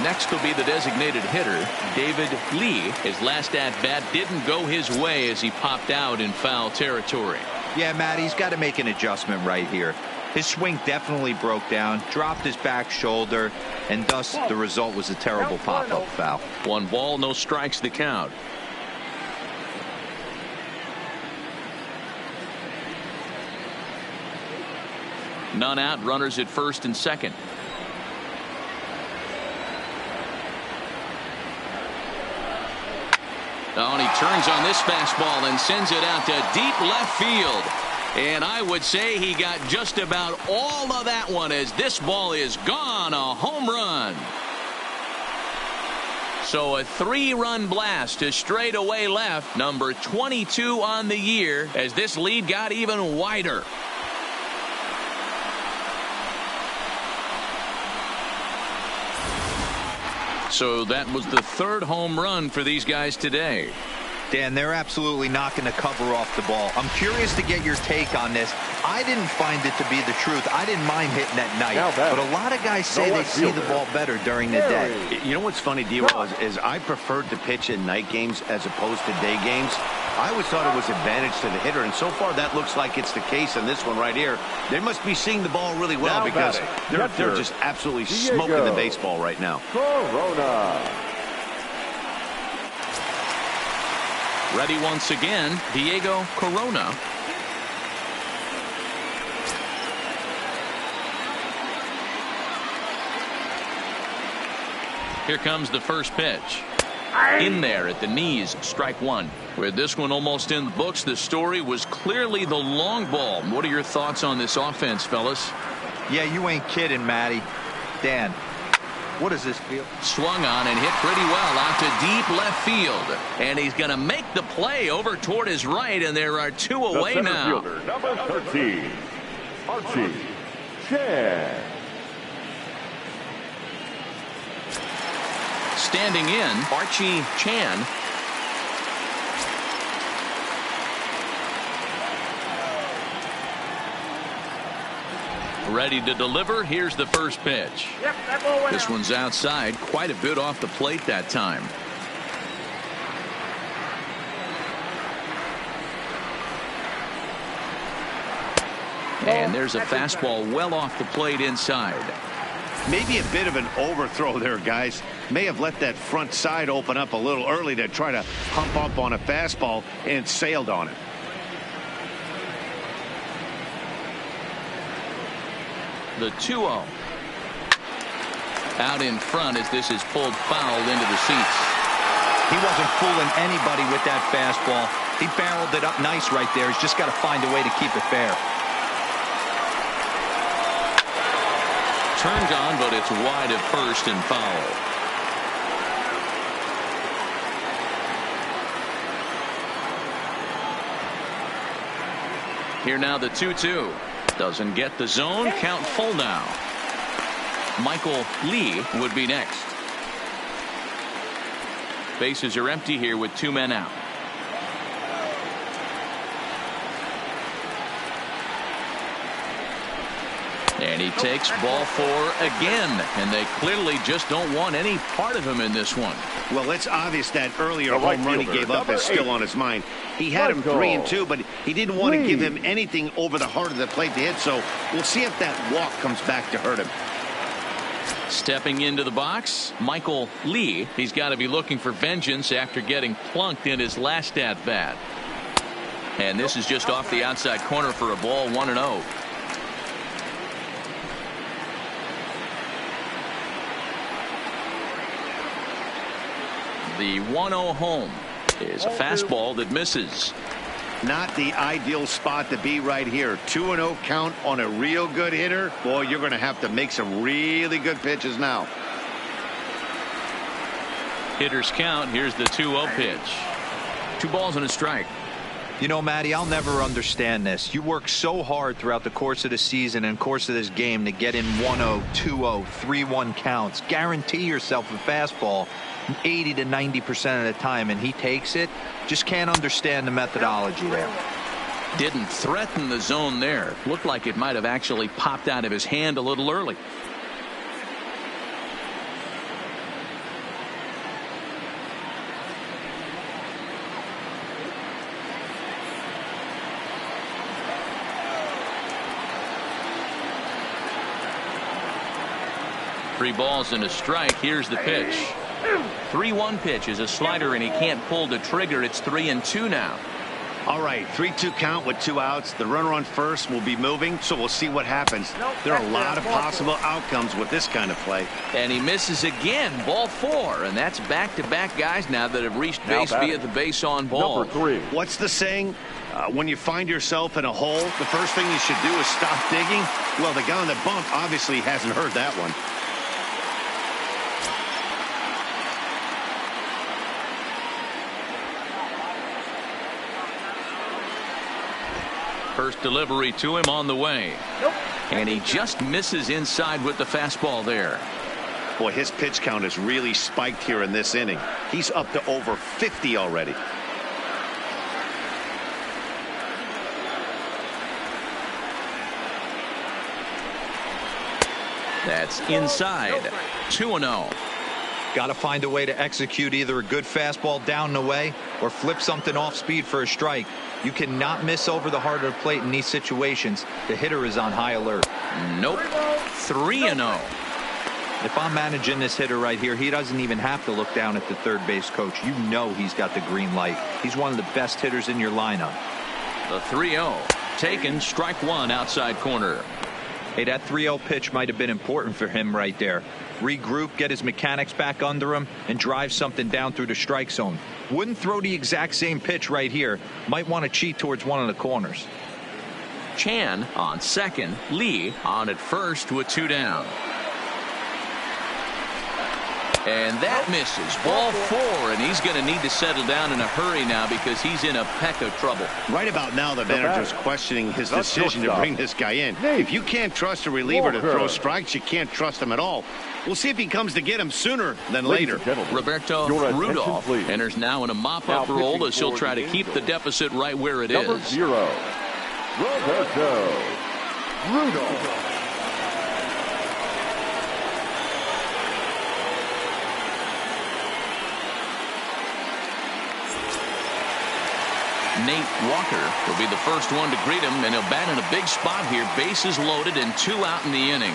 Next will be the designated hitter, David Lee. His last at-bat didn't go his way as he popped out in foul territory. Yeah, Matt, he's got to make an adjustment right here. His swing definitely broke down, dropped his back shoulder, and thus the result was a terrible pop-up foul. 1 ball, no strikes, the count. None out, runners at first and second. Oh, and he turns on this fastball and sends it out to deep left field. And I would say he got just about all of that one as this ball is gone. A home run. So a 3-run blast to straightaway left. Number 22 on the year as this lead got even wider. So that was the 3rd home run for these guys today. Dan, they're absolutely not going to cover off the ball. I'm curious to get your take on this. I didn't find it to be the truth. I didn't mind hitting at night, but a lot of guys say they see the ball better during the day. You know what's funny, D-Roll, is I preferred to pitch in night games as opposed to day games. I always thought it was advantage to the hitter, and so far that looks like it's the case in this one right here. They must be seeing the ball really well because they're just absolutely smoking the baseball right now. Corona. Ready once again, Diego Corona. Here comes the first pitch. In there at the knees, strike one. With this one almost in the books, the story was clearly the long ball. What are your thoughts on this offense, fellas? Yeah, you ain't kidding, Matty. Dan, what does this feel? Swung on and hit pretty well out to deep left field. And he's going to make the play over toward his right, and there are two away now. Fielder, number 13, Archie Chan. Standing in, Archie Chan. Ready to deliver. Here's the first pitch. This one's outside, quite a bit off the plate that time. And there's a fastball well off the plate inside. Maybe a bit of an overthrow there, guys. May have let that front side open up a little early to try to hump up on a fastball and sailed on it. The 2-0. Out in front as this is pulled foul into the seats. He wasn't fooling anybody with that fastball. He barreled it up nice right there. He's just got to find a way to keep it fair. Turned on, but it's wide at first and foul. Here now the 2-2. Doesn't get the zone. Count full now. Michael Lee would be next. Bases are empty here with two men out. And he takes ball four again, and they clearly just don't want any part of him in this one. Well, it's obvious that earlier home run he gave up is still on his mind. He had him 3-2, but he didn't want to give him anything over the heart of the plate to hit, so we'll see if that walk comes back to hurt him. Stepping into the box, Michael Lee. He's got to be looking for vengeance after getting plunked in his last at-bat. And this is just off the outside corner for a ball, 1-0. The 1-0 home is a fastball that misses. Not the ideal spot to be right here. 2-0 count on a real good hitter. Boy, you're going to have to make some really good pitches now. Hitters count. Here's the 2-0 pitch. 2 balls and a strike. You know, Matty, I'll never understand this. You work so hard throughout the course of the season and course of this game to get in 1-0, 2-0, 3-1 counts. Guarantee yourself a fastball 80 to 90% of the time, and he takes it. Just can't understand the methodology there. Didn't threaten the zone there. Looked like it might have actually popped out of his hand a little early. Three balls and a strike. Here's the pitch. 3-1 pitch is a slider, and he can't pull the trigger. It's 3-2 now. All right, 3-2 count with 2 outs. The runner on first will be moving, so we'll see what happens. There are a lot of possible outcomes with this kind of play. And he misses again. Ball 4, and that's back-to-back guys now that have reached base via the base on ball. Number 3. What's the saying? When you find yourself in a hole, the first thing you should do is stop digging. Well, the guy on the bump obviously hasn't heard that one. First delivery to him on the way. And he just misses inside with the fastball there. Boy, his pitch count has really spiked here in this inning. He's up to over 50 already. That's inside. 2-0. Got to find a way to execute either a good fastball down the way or flip something off speed for a strike. You cannot miss over the heart of the plate in these situations. The hitter is on high alert. Nope. 3-0. If I'm managing this hitter right here, he doesn't even have to look down at the third base coach. You know he's got the green light. He's one of the best hitters in your lineup. The 3-0. Taken, strike one, outside corner. Hey, that 3-0 pitch might have been important for him right there. Regroup, get his mechanics back under him, and drive something down through the strike zone. Wouldn't throw the exact same pitch right here. Might want to cheat towards one of the corners. Chan on second. Lee on at first with 2 down. And that misses. Ball 4, and he's going to need to settle down in a hurry now because he's in a peck of trouble. Right about now, the manager's questioning his decision to bring this guy in. If you can't trust a reliever to throw strikes, you can't trust him at all. We'll see if he comes to get him sooner than later. Roberto Rudolph enters now in a mop-up role as he'll try to keep the deficit right where it is. Number 0, Roberto Rudolph. Nate Walker will be the first one to greet him, and he'll bat in a big spot here. Bases loaded and 2 out in the inning.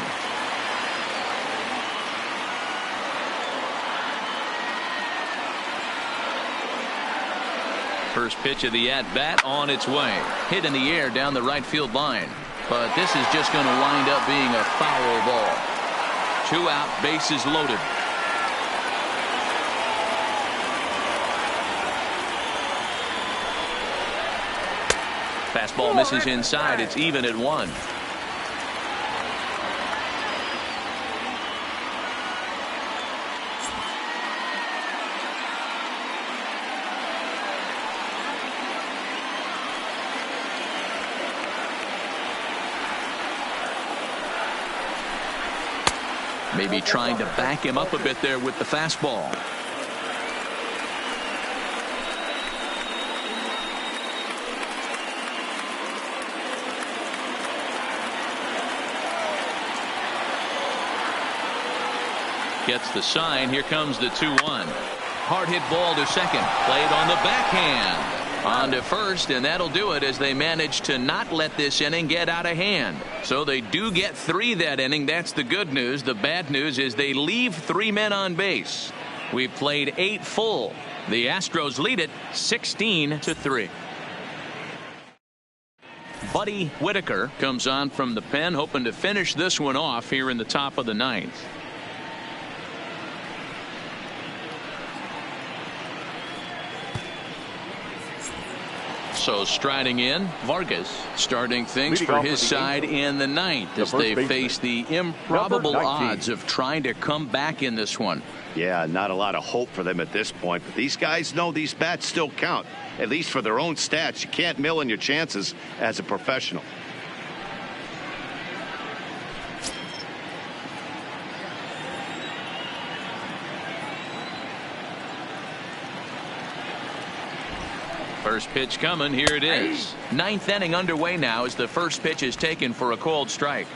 First pitch of the at-bat on its way. Hit in the air down the right field line. But this is just going to wind up being a foul ball. 2 out, bases loaded. Fastball misses inside. It's even at 1. Maybe trying to back him up a bit there with the fastball. Gets the sign. Here comes the 2-1. Hard hit ball to second. Played on the backhand. On to first, and that'll do it as they manage to not let this inning get out of hand. So they do get 3 that inning. That's the good news. The bad news is they leave 3 men on base. We've played 8 full. The Astros lead it 16-3. Buddy Whitaker comes on from the pen, hoping to finish this one off here in the top of the 9th. So striding in, Vargas starting things for his side in the 9th as they face the improbable odds of trying to come back in this one. Yeah, not a lot of hope for them at this point, but these guys know these bats still count, at least for their own stats. You can't mill in your chances as a professional. First pitch coming. Here it is. 9th inning underway now as the first pitch is taken for a called strike.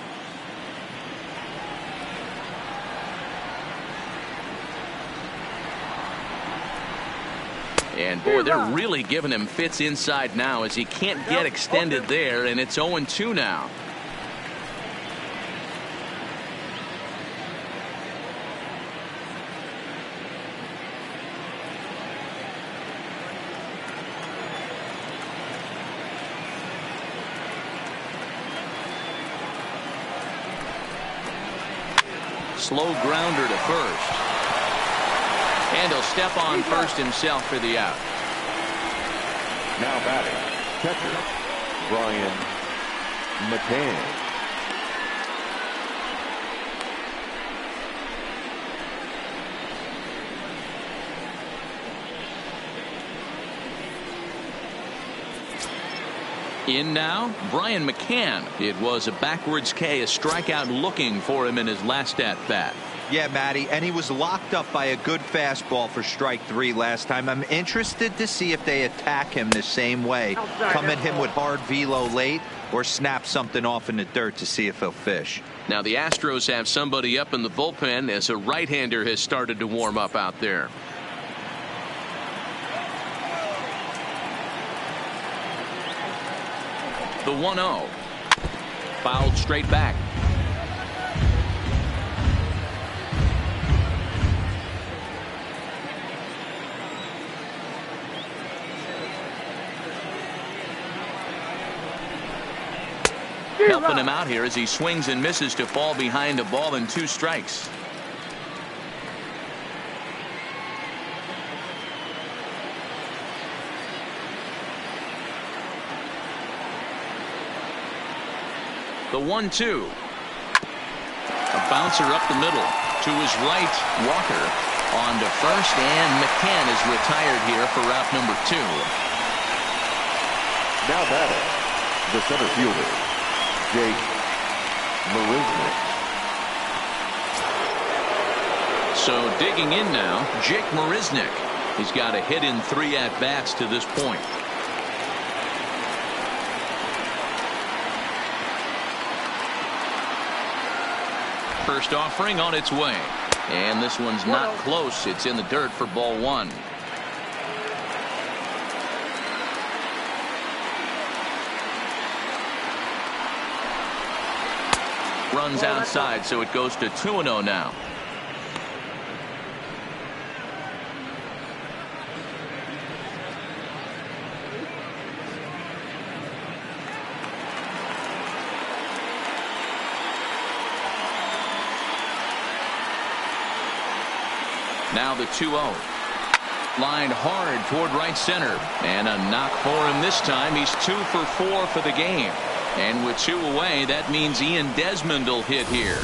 And boy, they're really giving him fits inside now as he can't get extended there, and it's 0-2 now. Slow grounder to first. And he'll step on first himself for the out. Now batting, catcher, Brian McCann. In now, Brian McCann. It was a backwards K, a strikeout looking for him in his last at-bat. Yeah, Matty, and he was locked up by a good fastball for strike 3 last time. I'm interested to see if they attack him the same way. Come at him with hard velo late or snap something off in the dirt to see if he'll fish. Now the Astros have somebody up in the bullpen as a right-hander has started to warm up out there. The 1-0. Fouled straight back. Helping him out here as he swings and misses to fall behind a ball and 2 strikes. The 1-2. A bouncer up the middle to his right. Walker on to first, and McCann is retired here for route number 2. Now batting, the center fielder, Jake Marisnick. So digging in now, Jake Marisnick. He's got a hit in 3 at-bats to this point. First offering on its way, and this one's not close. It's in the dirt for ball 1. Runs outside, so it goes to 2-0 now. Now the 2-0. Lined hard toward right center. And a knock for him this time. He's 2 for 4 for the game. And with 2 away, that means Ian Desmond will hit here.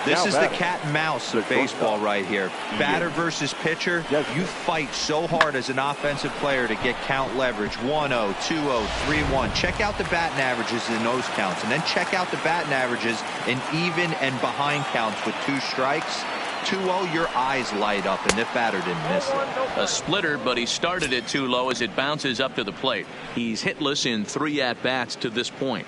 This is the cat and mouse of baseball right here. Batter versus pitcher. You fight so hard as an offensive player to get count leverage. 1-0, 2-0, 3-1. Check out the batting averages in those counts. And then check out the batting averages in even and behind counts with 2 strikes. 2-0, your eyes light up, and the batter didn't miss it. A splitter, but he started it too low as it bounces up to the plate. He's hitless in 3 at-bats to this point.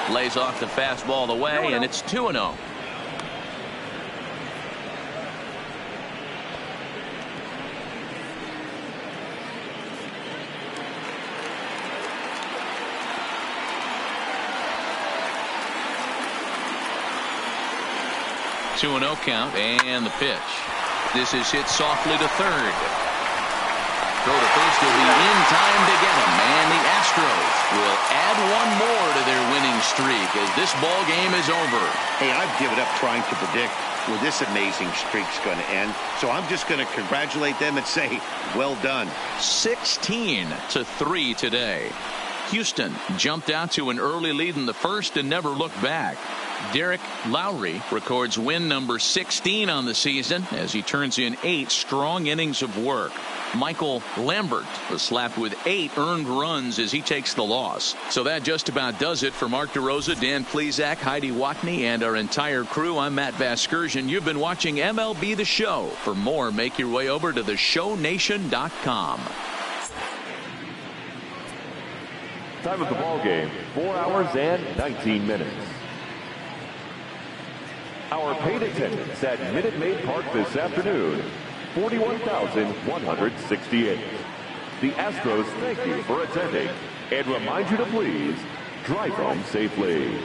Lays off the fastball away, and it's 2-0. Two-0 count, and the pitch. This is hit softly to third. Throw to first will be in time to get him, and the Astros will add 1 more to their winning streak as this ball game is over. Hey, I've given up trying to predict where this amazing streak's going to end, so I'm just going to congratulate them and say, well done. 16-3 today. Houston jumped out to an early lead in the first and never looked back. Derek Lowry records win number 16 on the season as he turns in 8 strong innings of work. Michael Lambert was slapped with 8 earned runs as he takes the loss. So that just about does it for Mark DeRosa, Dan Plesac, Heidi Watney, and our entire crew. I'm Matt Vasgersian. You've been watching MLB The Show. For more, make your way over to theshownation.com. Time of the ball game, 4 hours and 19 minutes. Our paid attendance at Minute Maid Park this afternoon, 41,168. The Astros thank you for attending and remind you to please drive home safely.